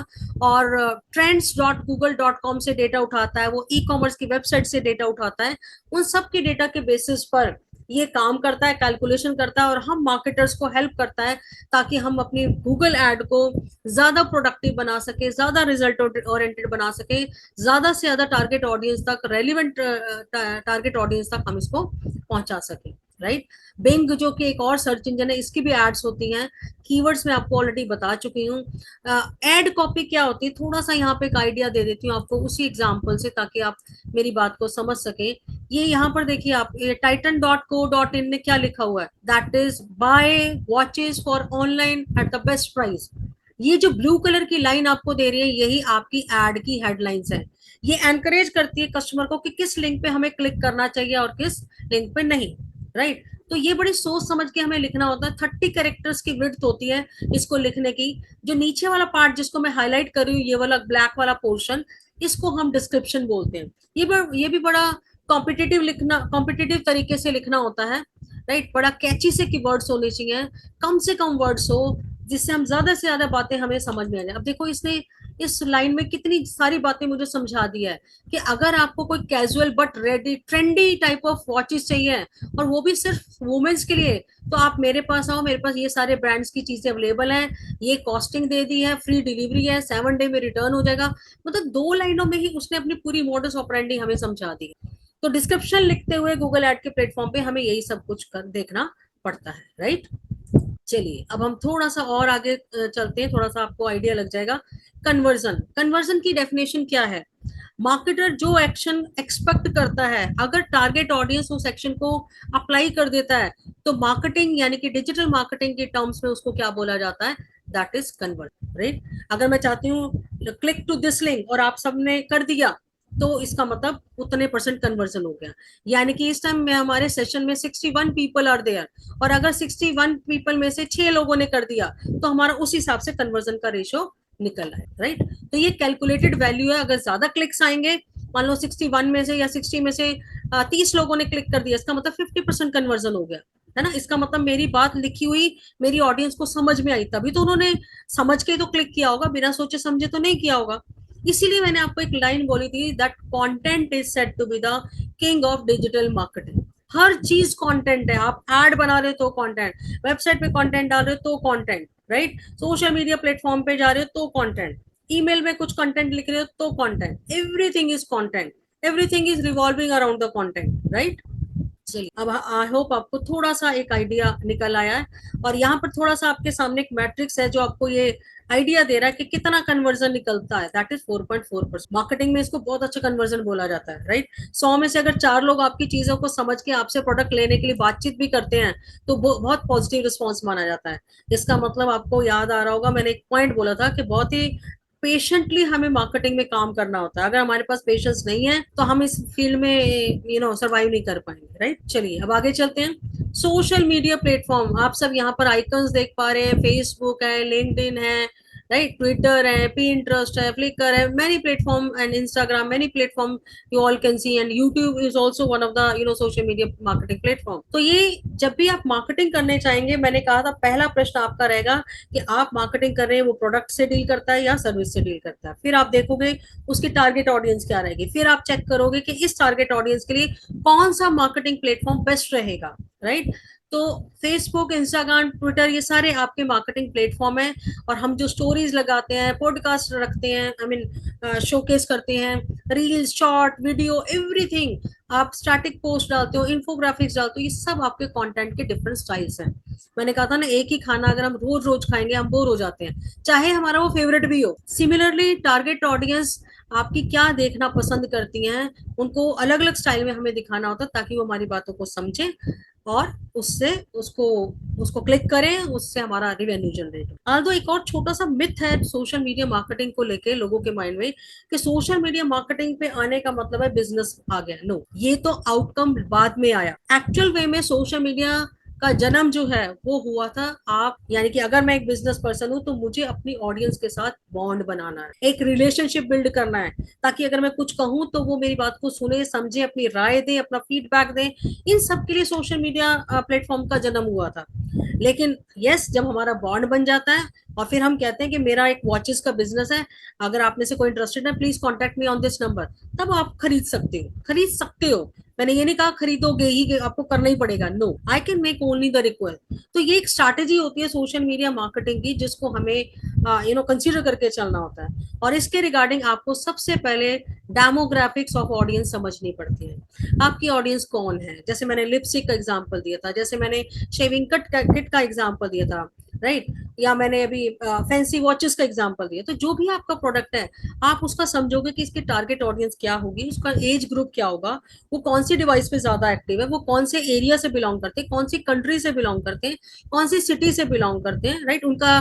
और trends.google.com से डेटा उठाता है, वो ई कॉमर्स की वेबसाइट से डेटा उठाता है। उन सब के डेटा के बेसिस पर ये काम करता है, कैलकुलेशन करता है, और हम मार्केटर्स को हेल्प करता है ताकि हम अपनी गूगल एड को ज्यादा प्रोडक्टिव बना सके, ज्यादा रिजल्ट ओरिएंटेड बना सके, ज्यादा से ज्यादा टारगेट ऑडियंस तक, रेलिवेंट टारगेट ऑडियंस तक हम इसको पहुंचा सके, राइट। बिंग जो कि एक और सर्च इंजन है, इसकी भी एड्स होती हैं। कीवर्ड्स मैं आपको ऑलरेडी बता चुकी हूँ। एड कॉपी क्या होती है, थोड़ा सा यहाँ पे एक आइडिया दे देती हूँ आपको उसी एग्जांपल से, ताकि आप मेरी बात को समझ सके। ये यहाँ पर देखिए आप, ये titan.co.in में क्या लिखा हुआ है, that is by watches for online at the best price. ये जो ब्लू कलर की लाइन आपको दे रही है, यही आपकी एड की हेडलाइंस है। ये एनकरेज करती है कस्टमर को कि किस लिंक पे हमें क्लिक करना चाहिए और किस लिंक पे नहीं, राइट। तो ये बड़ी सोच समझ के हमें लिखना होता है। 30 कैरेक्टर्स की विड्थ होती है इसको लिखने की। जो नीचे वाला पार्ट जिसको मैं हाईलाइट कर रही हूँ, ये वाला ब्लैक वाला पोर्शन, इसको हम डिस्क्रिप्शन बोलते हैं। ये भी बड़ा कॉम्पिटिटिव तरीके से लिखना होता है, राइट। बड़ा कैची से कीवर्ड्स होने चाहिए, कम से कम वर्ड्स हो, जिससे हम ज्यादा से ज्यादा बातें हमें समझ में आ जाए। अब देखो इसने इस लाइन में कितनी सारी बातें मुझे समझा दी है कि अगर आपको कोई casual but ready trendy type of watches चाहिए, और वो भी सिर्फ वुमेन्स के लिए, तो आप मेरे पास आओ, मेरे पास ये सारे ब्रांड्स की चीजें अवेलेबल हैं, ये कॉस्टिंग दे दी है, फ्री डिलीवरी है, 7 डे में रिटर्न हो जाएगा। मतलब 2 लाइनों में ही उसने अपनी पूरी मोडस ऑपरेंडी हमें समझा दी। तो डिस्क्रिप्शन लिखते हुए गूगल एड के प्लेटफॉर्म पे हमें यही सब कुछ देखना पड़ता है, राइट। चलिए अब हम थोड़ा सा और आगे चलते हैं, थोड़ा सा आपको आइडिया लग जाएगा। कन्वर्जन की डेफिनेशन क्या है? मार्केटर जो एक्शन एक्सपेक्ट करता है, अगर टारगेट ऑडियंस उस एक्शन को अप्लाई कर देता है, तो मार्केटिंग यानी कि डिजिटल मार्केटिंग के टर्म्स में उसको क्या बोला जाता है? That is conversion, right. अगर मैं चाहती हूँ क्लिक टू दिस लिंक और आप सबने कर दिया, तो इसका मतलब उतने % कन्वर्जन हो गया। यानी कि इस टाइम में हमारे सेशन में 61 पीपल आर देयर, और अगर 61 पीपल में से 6 लोगों ने कर दिया, तो हमारा उस हिसाब से कन्वर्जन का रेशो निकल है, राइट। तो ये कैलकुलेटेड वैल्यू है। अगर ज्यादा क्लिक्स आएंगे, मान लो 61 में से या 60 में से 30 लोगों ने क्लिक कर दिया, इसका मतलब 50% कन्वर्जन हो गया, है ना। इसका मतलब मेरी बात लिखी हुई मेरी ऑडियंस को समझ में आई, तभी तो उन्होंने समझ के तो क्लिक किया होगा, बिना सोचे समझे तो नहीं किया होगा। इसीलिए मैंने आपको एक लाइन बोली थी, that content is said to be the king of digital marketing. हर चीज कंटेंट है। आप एड बना रहे हो तो कंटेंट, वेबसाइट पे कंटेंट डाल रहे हो तो content, right. Social media platform पे जा रहे हो तो कंटेंट, ईमेल में कुछ कंटेंट लिख रहे हो तो content, everything is content, everything is revolving around the content, right. चलिए अब आई होप आपको थोड़ा सा एक आइडिया निकल आया है, और यहाँ पर थोड़ा सा आपके सामने एक मैट्रिक्स है जो आपको ये आइडिया दे रहा है कि कितना कन्वर्जन निकलता है, दैट इज 4.4%। मार्केटिंग में इसको बहुत अच्छा कन्वर्जन बोला जाता है, राइट। 100 में से अगर 4 लोग आपकी चीजों को समझ के आपसे प्रोडक्ट लेने के लिए बातचीत भी करते हैं, तो बहुत पॉजिटिव रिस्पॉन्स माना जाता है। इसका मतलब आपको याद आ रहा होगा, मैंने एक पॉइंट बोला था कि बहुत ही पेशेंटली हमें मार्केटिंग में काम करना होता है। अगर हमारे पास पेशेंस नहीं है, तो हम इस फील्ड में सर्वाइव नहीं कर पाएंगे, राइट। चलिए अब आगे चलते हैं। सोशल मीडिया प्लेटफॉर्म, आप सब यहाँ पर आइकन्स देख पा रहे हैं, फेसबुक है, लिंक्डइन है, राइट, ट्विटर है, पिंटरेस्ट है, फ्लिकर है, many platform and Instagram, many platform you all can see, and YouTube is also one of the social media marketing platform। तो ये जब भी आप मार्केटिंग करने चाहेंगे, मैंने कहा था पहला प्रश्न आपका रहेगा कि आप मार्केटिंग कर रहे हैं वो प्रोडक्ट से डील करता है या सर्विस से डील करता है। फिर आप देखोगे उसकी टारगेट ऑडियंस क्या रहेगी, फिर आप चेक करोगे कि इस टारगेट ऑडियंस के लिए कौन सा मार्केटिंग प्लेटफॉर्म बेस्ट रहेगा, राइट। तो फेसबुक, इंस्टाग्राम, ट्विटर, ये सारे आपके मार्केटिंग प्लेटफॉर्म है। और हम जो स्टोरीज लगाते हैं, पॉडकास्ट रखते हैं, आई मीन शोकेस करते हैं, रील्स, शॉर्ट वीडियो, एवरीथिंग, आप स्टैटिक पोस्ट डालते हो, इन्फोग्राफिक्स डालते हो, ये सब आपके कंटेंट के डिफरेंट स्टाइल्स हैं। मैंने कहा था ना, एक ही खाना अगर हम रोज रोज खाएंगे हम बोर हो जाते हैं, चाहे हमारा वो फेवरेट भी हो। सिमिलरली टारगेट ऑडियंस आपकी क्या देखना पसंद करती हैं, उनको अलग अलग स्टाइल में हमें दिखाना होता है, ताकि वो हमारी बातों को समझें और उससे उसको क्लिक करें, उससे हमारा रेवेन्यू जनरेट हो। आल्दो एक और छोटा सा मिथ है सोशल मीडिया मार्केटिंग को लेके लोगों के माइंड में, कि सोशल मीडिया मार्केटिंग पे आने का मतलब है बिजनेस आ गया। नो, ये तो आउटकम बाद में आया। एक्चुअल वे में सोशल मीडिया का जन्म जो है वो हुआ था, आप यानी कि अगर मैं एक बिजनेस पर्सन हूं, तो मुझे अपनी ऑडियंस के साथ बॉन्ड बनाना है, एक रिलेशनशिप बिल्ड करना है, ताकि अगर मैं कुछ कहूं तो वो मेरी बात को सुने, समझे, अपनी राय दें, अपना फीडबैक दें। इन सब के लिए सोशल मीडिया प्लेटफॉर्म का जन्म हुआ था। लेकिन यस, जब हमारा बॉन्ड बन जाता है और फिर हम कहते हैं कि मेरा एक वॉचेस का बिजनेस है, अगर आप में से कोई इंटरेस्टेड है please contact me on this number, तब आप खरीद सकते हो। मैंने ये नहीं कहा खरीदोगे ही, कि आपको करना ही पड़ेगा, no, I can make only the request. तो ये एक स्ट्रैटेजी होती है सोशल मीडिया मार्केटिंग की, जिसको हमें कंसीडर करके चलना होता है। और इसके रिगार्डिंग आपको सबसे पहले डेमोग्राफिक्स ऑफ ऑडियंस समझनी पड़ती है। आपकी ऑडियंस कौन है, जैसे मैंने लिपस्टिक का एग्जांपल दिया था, जैसे मैंने शेविंग किट का एग्जांपल दिया था, राइट, या मैंने अभी फैंसी वॉचेस का एग्जांपल दिया। तो जो भी आपका प्रोडक्ट है, आप उसका समझोगे कि इसकी टारगेट ऑडियंस क्या होगी, उसका एज ग्रुप क्या होगा, वो कौन सी डिवाइस पे ज्यादा एक्टिव है, वो कौन से एरिया से बिलोंग करते हैं, कौन सी कंट्री से बिलोंग करते हैं, कौन सी सिटी से बिलोंग करते हैं, राइट, उनका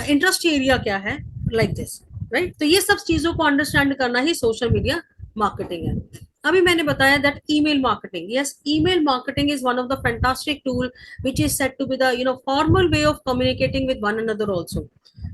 इंटरेस्ट एरिया क्या है, लाइक दिस, राइट। तो ये सब चीजों को अंडरस्टैंड करना ही सोशल मीडिया मार्केटिंग है। अभी मैंने बताया that email marketing, yes, email marketing is one of the fantastic tool which is said to be the formal way of communicating with one another also।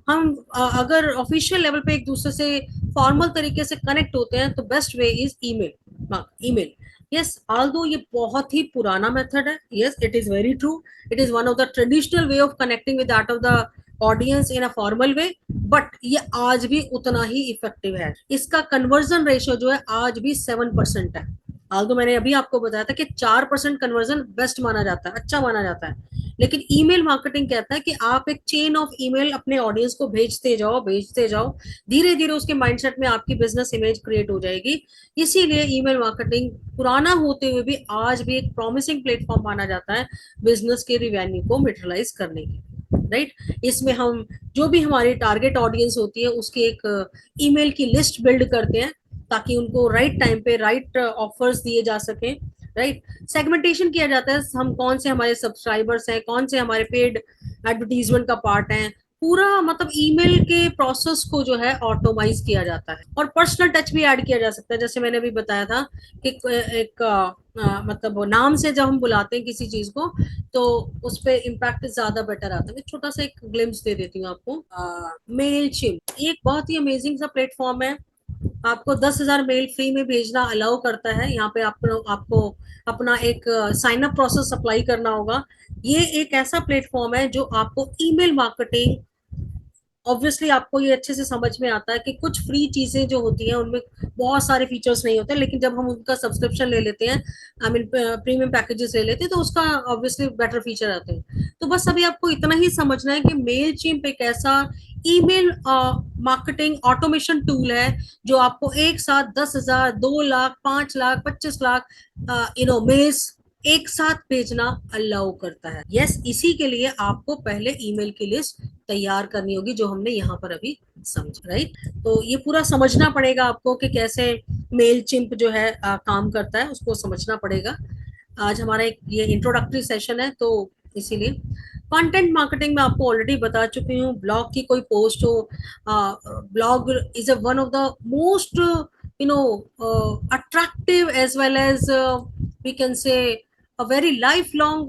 हम अगर ऑफिशियल लेवल पे एक दूसरे से फॉर्मल तरीके से कनेक्ट होते हैं तो best way is email. Yes, although ये बहुत ही पुराना मेथड है, yes it is very true, it is one of the traditional way of connecting with that of the audience in a formal way, but ये आज भी उतना ही effective है। इसका कन्वर्जन रेशियो जो है आज भी 7% है। आल्दो मैंने अभी आपको बताया था कि 4% कन्वर्जन बेस्ट माना जाता है, अच्छा माना जाता है। लेकिन ईमेल मार्केटिंग कहता है कि आप एक चेन ऑफ ईमेल अपने ऑडियंस को भेजते जाओ, धीरे धीरे उसके माइंडसेट में आपकी बिजनेस इमेज क्रिएट हो जाएगी। इसीलिए ईमेल मार्केटिंग पुराना होते हुए भी आज भी एक प्रॉमिसिंग प्लेटफॉर्म माना जाता है बिजनेस के रिवेन्यू को मेटेरियलाइज करने की, राइट। इसमें हम जो भी हमारी टारगेट ऑडियंस होती है उसकी एक ईमेल की लिस्ट बिल्ड करते हैं, ताकि उनको राइट टाइम पे राइट ऑफर्स दिए जा सके, राइट। सेगमेंटेशन किया जाता है, हम कौन से हमारे सब्सक्राइबर्स हैं, कौन से हमारे पेड एडवर्टीजमेंट का पार्ट है, पूरा मतलब ईमेल के प्रोसेस को जो है ऑटोमाइज किया जाता है। और पर्सनल टच भी ऐड किया जा सकता है, जैसे मैंने अभी बताया था कि एक मतलब नाम से जब हम बुलाते हैं किसी चीज को तो उस पर इम्पैक्ट ज्यादा बेटर आता है। मैं छोटा सा एक ग्लिम्स दे देती हूँ आपको। मेलचिम्प एक बहुत ही अमेजिंग सा प्लेटफॉर्म है, आपको 10,000 मेल फ्री में भेजना अलाउ करता है। यहाँ पे आपको अपना एक साइन अप प्रोसेस अप्लाई करना होगा। ये एक ऐसा प्लेटफॉर्म है जो आपको ईमेल मार्केटिंग, ऑब्वियसली आपको ये अच्छे से समझ में आता है कि कुछ फ्री चीजें जो होती हैं उनमें बहुत सारे फीचर्स नहीं होते, लेकिन जब हम उनका सब्सक्रिप्शन ले लेते हैं, आई मीन प्रीमियम पैकेजेस ले लेते हैं, तो उसका ऑब्वियसली बेटर फीचर आते हैं। तो बस अभी आपको इतना ही समझना है कि मेलचिम्प एक ऐसा ईमेल मार्केटिंग ऑटोमेशन टूल है जो आपको एक साथ 10,000, 2 लाख, 5 लाख, 25 लाख मेल्स एक साथ भेजना अलाउ करता है। यस, इसी के लिए आपको पहले ईमेल की लिस्ट तैयार करनी होगी, जो हमने यहाँ पर अभी समझा, राइट। तो ये पूरा समझना पड़ेगा आपको कि कैसे मेल चिम्प जो है काम करता है, उसको समझना पड़ेगा। आज हमारा एक ये इंट्रोडक्टरी सेशन है, तो इसीलिए कंटेंट मार्केटिंग में आपको ऑलरेडी बता चुकी हूँ। ब्लॉग की कोई पोस्ट हो, blog is one of the most attractive as well as we can say a very lifelong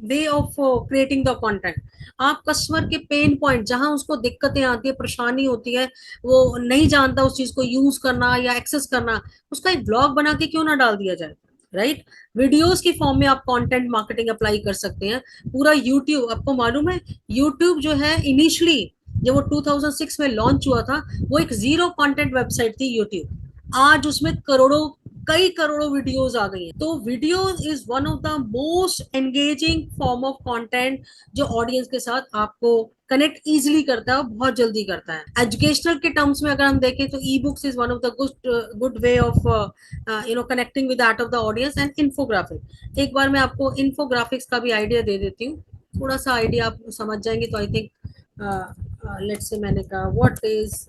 way of creating the content। आप कस्टमर के पेन पॉइंट, जहां उसको दिक्कतें आती है, परेशानी होती है, वो नहीं जानता उस चीज को यूज करना या एक्सेस करना, उसका एक ब्लॉग बना के क्यों ना डाल दिया जाए, राइट। वीडियोस की फॉर्म में आप कंटेंट मार्केटिंग अप्लाई कर सकते हैं। पूरा यूट्यूब, आपको मालूम है यूट्यूब जो है इनिशियली जब वो 2006 में लॉन्च हुआ था, वो एक जीरो कंटेंट वेबसाइट थी यूट्यूब। आज उसमें कई करोड़ों वीडियोस आ गई हैं। तो video is one of the most engaging form of content जो ऑडियंस के साथ आपको कनेक्ट इजीली करता है और बहुत जल्दी करता है। एजुकेशनल के टर्म्स में अगर हम देखें तो e books is one of the good way of connecting with that of the audience. And infographic, एक बार मैं आपको इन्फोग्राफिक्स का भी आइडिया दे देती हूँ, थोड़ा सा आइडिया आप समझ जाएंगे। तो आई थिंक लेट्स से मैंने कहा what is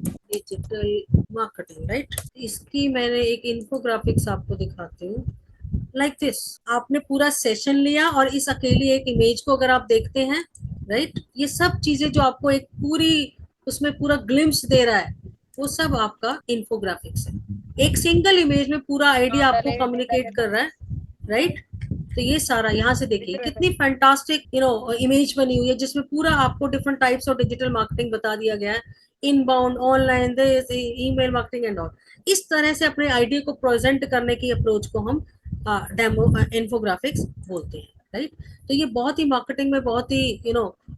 digital marketing, right. इसकी मैंने एक इन्फोग्राफिक्स आपको दिखाती हूँ, लाइक दिस। आपने पूरा सेशन लिया और इस अकेली एक इमेज को अगर आप देखते हैं, राइट, ये सब चीजें जो आपको एक पूरी उसमें पूरा ग्लिम्स दे रहा है, वो सब आपका इन्फोग्राफिक्स है। एक सिंगल इमेज में पूरा आइडिया आपको कम्युनिकेट कर रहा है, राइट। तो ये सारा यहाँ से देखिए कितनी फैंटास्टिक इमेज बनी हुई है, जिसमें पूरा आपको different types of digital marketing बता दिया गया है, inbound, online, email marketing and all. इस तरह से अपने आइडिया को प्रेजेंट करने की अप्रोच को हम डेमो इन्फोग्राफिक्स बोलते हैं। राइट। तो ये बहुत ही मार्केटिंग में बहुत ही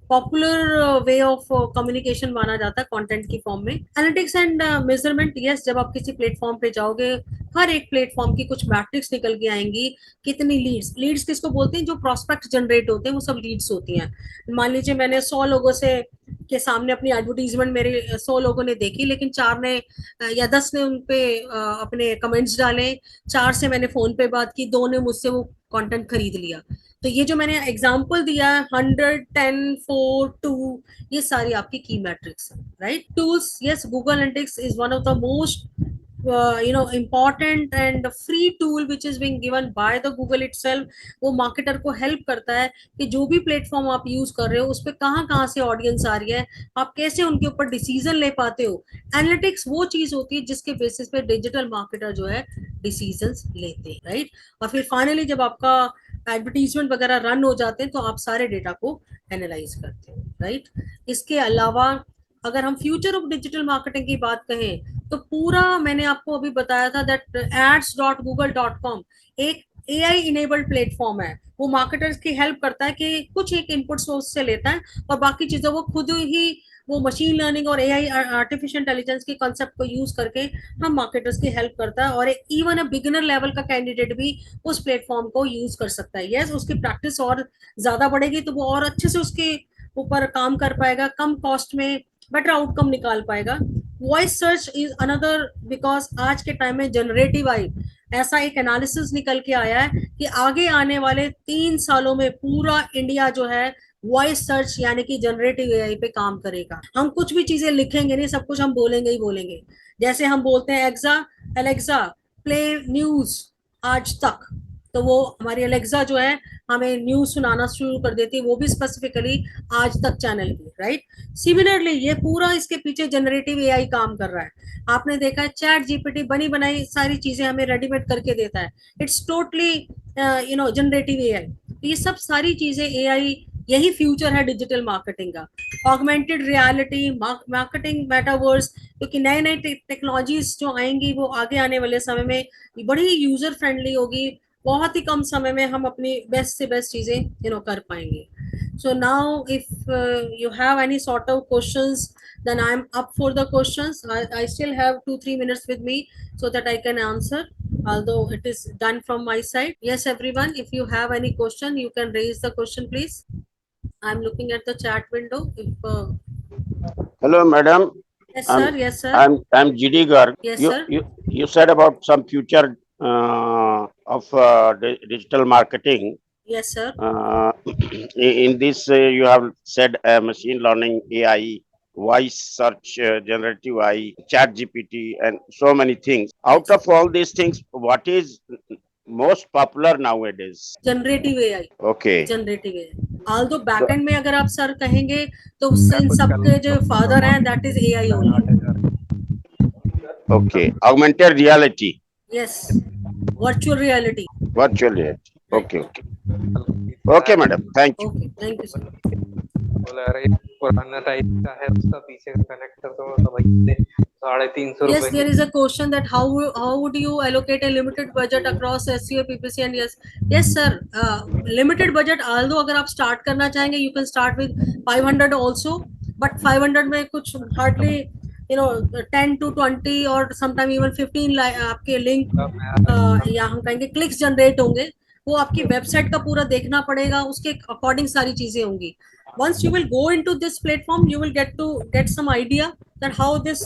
पॉपुलर वे ऑफ कम्युनिकेशन माना जाता है कंटेंट की फॉर्म में। एनालिटिक्स एंड मेजरमेंट, यस, जब आप किसी प्लेटफॉर्म पे जाओगे, हर एक प्लेटफॉर्म की कुछ मैट्रिक्स निकल के आएंगी। कितनी लीड्स, लीड्स किसको बोलते हैं, जो प्रोस्पेक्ट जनरेट होते हैं वो सब लीड्स होती हैं। मान लीजिए मैंने 100 लोगों से के सामने अपनी एडवर्टीजमेंट मेरे 100 लोगों ने देखी, लेकिन 4 ने या 10 ने उन पे अपने कमेंट्स डाले, 4 से मैंने फोन पे बात की, 2 ने मुझसे वो कंटेंट खरीद लिया। तो ये जो मैंने एग्जांपल दिया है 100, 10, 4, 2, ये सारी आपकी की मैट्रिक्स है, right. Tools, yes, Google analytics is one of the most important and free tool which is being given by the Google itself। वो मार्केटर को हेल्प करता है कि जो भी प्लेटफॉर्म आप यूज कर रहे हो उस पर कहाँ कहाँ से ऑडियंस आ रही है, आप कैसे उनके ऊपर डिसीजन ले पाते हो। एनालिटिक्स वो चीज होती है जिसके बेसिस पे डिजिटल मार्केटर जो है डिसीजंस लेते हैं, राइट। और फिर फाइनली जब आपका एडवर्टीजमेंट वगैरह रन हो जाते हैं तो आप सारे डेटा को एनालाइज करते हो, राइट। इसके अलावा अगर हम फ्यूचर ऑफ डिजिटल मार्केटिंग की बात कहें तो पूरा मैंने आपको अभी बताया था दैट ads.google.com एक AI इनेबल्ड प्लेटफॉर्म है। वो मार्केटर्स की हेल्प करता है कि कुछ एक इनपुट सोर्स से लेता है और बाकी चीजें वो खुद ही वो मशीन लर्निंग और AI आर्टिफिशियल इंटेलिजेंस के कॉन्सेप्ट को यूज करके हम मार्केटर्स की हेल्प करता है। और इवन अ बिगिनर लेवल का कैंडिडेट भी उस प्लेटफॉर्म को यूज कर सकता है। यस, उसकी प्रैक्टिस और ज्यादा बढ़ेगी तो वो और अच्छे से उसके ऊपर काम कर पाएगा, कम कॉस्ट में बेटर आउटकम निकाल पाएगा। Voice search is another, because आज के टाइम में जनरेटिव आई ऐसा एक एनालिसिस निकल के आया है कि आगे आने वाले 3 सालों में पूरा इंडिया जो है वॉइस सर्च यानी कि जनरेटिव एआई पे काम करेगा। हम कुछ भी चीजें लिखेंगे नहीं, सब कुछ हम बोलेंगे ही बोलेंगे। जैसे हम बोलते हैं एलेक्सा प्ले न्यूज आज तक, तो वो हमारी अलेक्सा जो है हमें न्यूज सुनाना शुरू कर देती है, वो भी स्पेसिफिकली आज तक चैनल की, राइट। सिमिलरली ये पूरा इसके पीछे जनरेटिव एआई काम कर रहा है। आपने देखा है चैट जीपीटी बनी बनाई सारी चीजें हमें रेडीमेड करके देता है। It's totally generative AI. ये सब सारी चीजें एआई, यही फ्यूचर है डिजिटल मार्केटिंग का। ऑगमेंटेड रियलिटी, मार्केटिंग मेटावर्स, क्योंकि नए नए टेक्नोलॉजीज जो आएंगी वो आगे आने वाले समय में बड़ी यूजर फ्रेंडली होगी। बहुत ही कम समय में हम अपनी बेस्ट से बेस्ट चीजें कर पाएंगे। So now if you have any sort of questions, then I'm up for the questions. I still have 2-3 minutes with me so that I can answer, although it is done from my side. Yes, everyone, if you have any question, you can raise the question, please. I'm looking at the chat window. Hello, madam. Yes, sir. Yes, sir. I'm GD Garg. Yes, you, sir. You said about some future of digital marketing. Yes, sir. In this, you have said machine learning, AI, voice search, generative AI, chat GPT, and so many things. Out of all these things, what is most popular nowadays? Generative AI. Okay. Generative AI, although backend में अगर आप sir कहेंगे तो इन सबके जो father हैं that is AI only. Okay. Augmented reality. Yes, virtual reality. Virtual reality. Okay. Okay. Okay, madam. Thank you. Okay, thank you sir. बोला अरे पुराना टाइप का है, उसका पीछे का कनेक्टर तो भाई 350 Yes, रुपए there is a question that how would you allocate a limited budget across SEO, PPC and yes sir, limited budget, although अगर आप start करना चाहेंगे you can start with 500 also, but 500 में कुछ hardly 10 to 20 और sometime even 15 आपके link या हम कहेंगे क्लिक्स जनरेट होंगे। वो आपकी वेबसाइट का पूरा देखना पड़ेगा, उसके अकॉर्डिंग सारी चीजें होंगी। Once you will go into this platform, you will get some idea that how this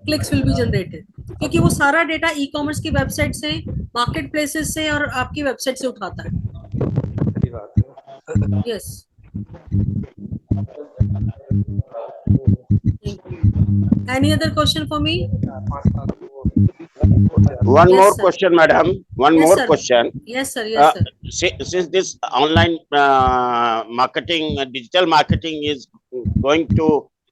clicks will be generated, क्योंकि वो सारा डेटा ई कॉमर्स की वेबसाइट से, मार्केट प्लेसेस से और आपकी वेबसाइट से उठाता है। Yes, any other question for me? One Yes, more sir. question, madam. One Yes, more sir. question. Yes sir, yes sir. Since this online marketing, digital marketing is going to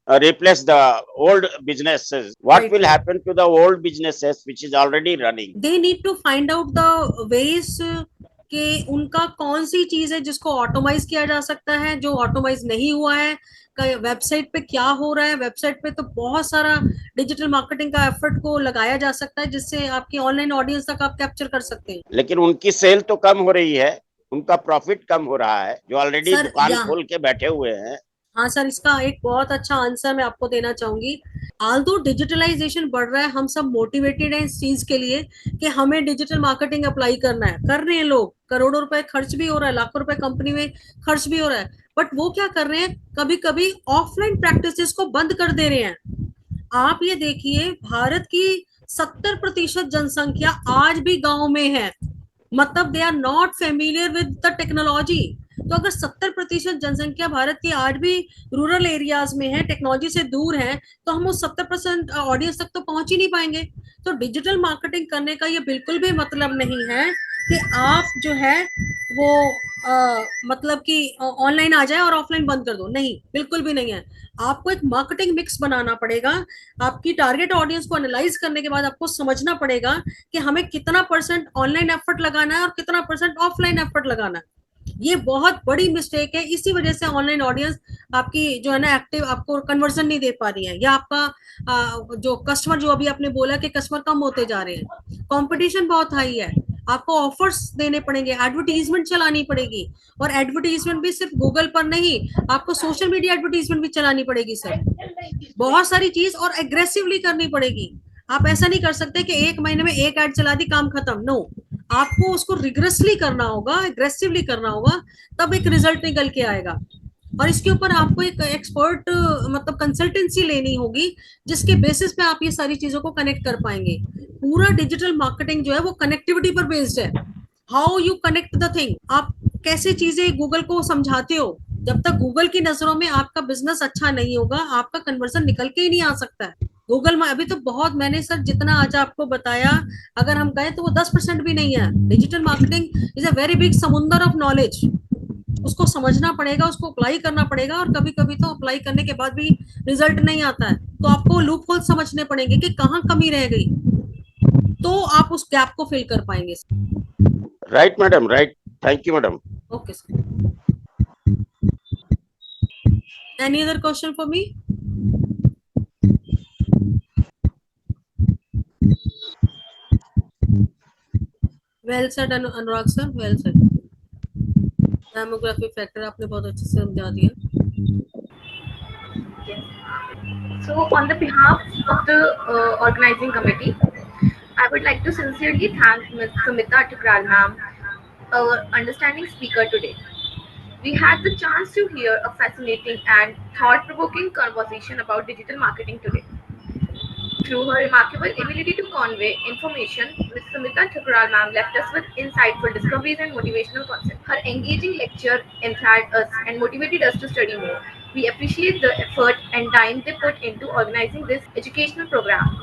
replace the old businesses, what Right. will happen to the old businesses which is already running? They need to find out the ways कि उनका कौन सी चीज है जिसको automised किया जा सकता है, जो ऑटोमाइज नहीं हुआ है। वेबसाइट पे क्या हो रहा है, वेबसाइट पे तो बहुत सारा डिजिटल मार्केटिंग का एफर्ट को लगाया जा सकता है जिससे आपकी ऑनलाइन ऑडियंस तक आप कैप्चर कर सकते हैं। लेकिन उनकी सेल तो कम हो रही है। उनका प्रॉफिट कम हो रहा है, जो ऑलरेडी सर, दुकान यहाँ- खोल के बैठे हुए हैं। हाँ सर, इसका एक बहुत अच्छा आंसर मैं आपको देना चाहूंगी। आल्दो डिजिटलाइजेशन बढ़ रहा है, हम सब मोटिवेटेड हैं इस चीज के लिए कि हमें डिजिटल मार्केटिंग अप्लाई करना है। कर रहे हैं लोग, करोड़ों रुपए खर्च भी हो रहा है, लाखों रुपए कंपनी में खर्च भी हो रहा है, बट वो क्या कर रहे हैं, कभी कभी ऑफलाइन प्रैक्टिसेस को बंद कर दे रहे हैं। आप ये देखिए, भारत की 70% जनसंख्या आज भी गांव में है, मतलब they are not familiar with the technology. तो अगर 70% जनसंख्या भारत की आज भी रूरल एरियाज में है, टेक्नोलॉजी से दूर है, तो हम उस 70% ऑडियंस तक तो पहुंच ही नहीं पाएंगे। तो डिजिटल मार्केटिंग करने का ये बिल्कुल भी मतलब नहीं है कि आप जो है वो मतलब कि ऑनलाइन आ जाए और ऑफलाइन बंद कर दो, नहीं, बिल्कुल भी नहीं है। आपको एक मार्केटिंग मिक्स बनाना पड़ेगा। आपकी टारगेट ऑडियंस को एनालाइज करने के बाद आपको समझना पड़ेगा कि हमें कितना परसेंट ऑनलाइन एफर्ट लगाना है और कितना परसेंट ऑफलाइन एफर्ट लगाना है। ये बहुत बड़ी मिस्टेक है, इसी वजह से ऑनलाइन ऑडियंस आपकी जो है ना एक्टिव, आपको कन्वर्जन नहीं दे पा रही है, या आपका जो कस्टमर, जो अभी आपने बोला कि कस्टमर कम होते जा रहे हैं, कंपटीशन बहुत हाई है, आपको ऑफर्स देने पड़ेंगे, एडवर्टीजमेंट चलानी पड़ेगी, और एडवर्टीजमेंट भी सिर्फ गूगल पर नहीं, आपको सोशल मीडिया एडवर्टीजमेंट भी चलानी पड़ेगी सर, बहुत सारी चीज, और एग्रेसिवली करनी पड़ेगी। आप ऐसा नहीं कर सकते कि एक महीने में एक ऐड चला दी, काम खत्म, नो, आपको उसको रिग्रेसली करना होगा, एग्रेसिवली करना होगा, तब एक रिजल्ट निकल के आएगा। और इसके ऊपर आपको एक एक्सपर्ट मतलब कंसल्टेंसी लेनी होगी, जिसके बेसिस पे आप ये सारी चीजों को कनेक्ट कर पाएंगे। पूरा डिजिटल मार्केटिंग जो है वो कनेक्टिविटी पर बेस्ड है। How you connect the thing, आप कैसे चीजें गूगल को समझाते हो। जब तक गूगल की नजरों में आपका बिजनेस अच्छा नहीं होगा, आपका कन्वर्जन निकल के ही नहीं आ सकता है। गूगल में अभी तो बहुत, मैंने सर जितना आज आपको बताया, अगर हम कहें तो वो 10% भी नहीं है। Digital marketing is a very big समुंदर ऑफ नॉलेज, उसको समझना पड़ेगा, उसको अप्लाई करना पड़ेगा, और कभी कभी तो अप्लाई करने के बाद भी रिजल्ट नहीं आता है, तो आपको लूप होल समझने पड़ेंगे कि कहाँ कमी रह गई, तो आप उस गैप को फिल कर पाएंगे। Right madam, right, thank you madam. Okay sir, any other question for me? Well said Anurag sir, well said. Demography factor आपने बहुत अच्छे से समझा दिया। So, on the behalf of the organizing committee, I would like to sincerely thank Ms. Sumita Tukral ma'am, our understanding speaker today. We had the chance to hear a fascinating and thought-provoking conversation about digital marketing today. Through her remarkable ability to convey information, Ms. Sumita Thukral ma'am left us with insightful discoveries and motivational concepts. Her engaging lecture enthralled us and motivated us to study more. We appreciate the effort and time they put into organizing this educational program.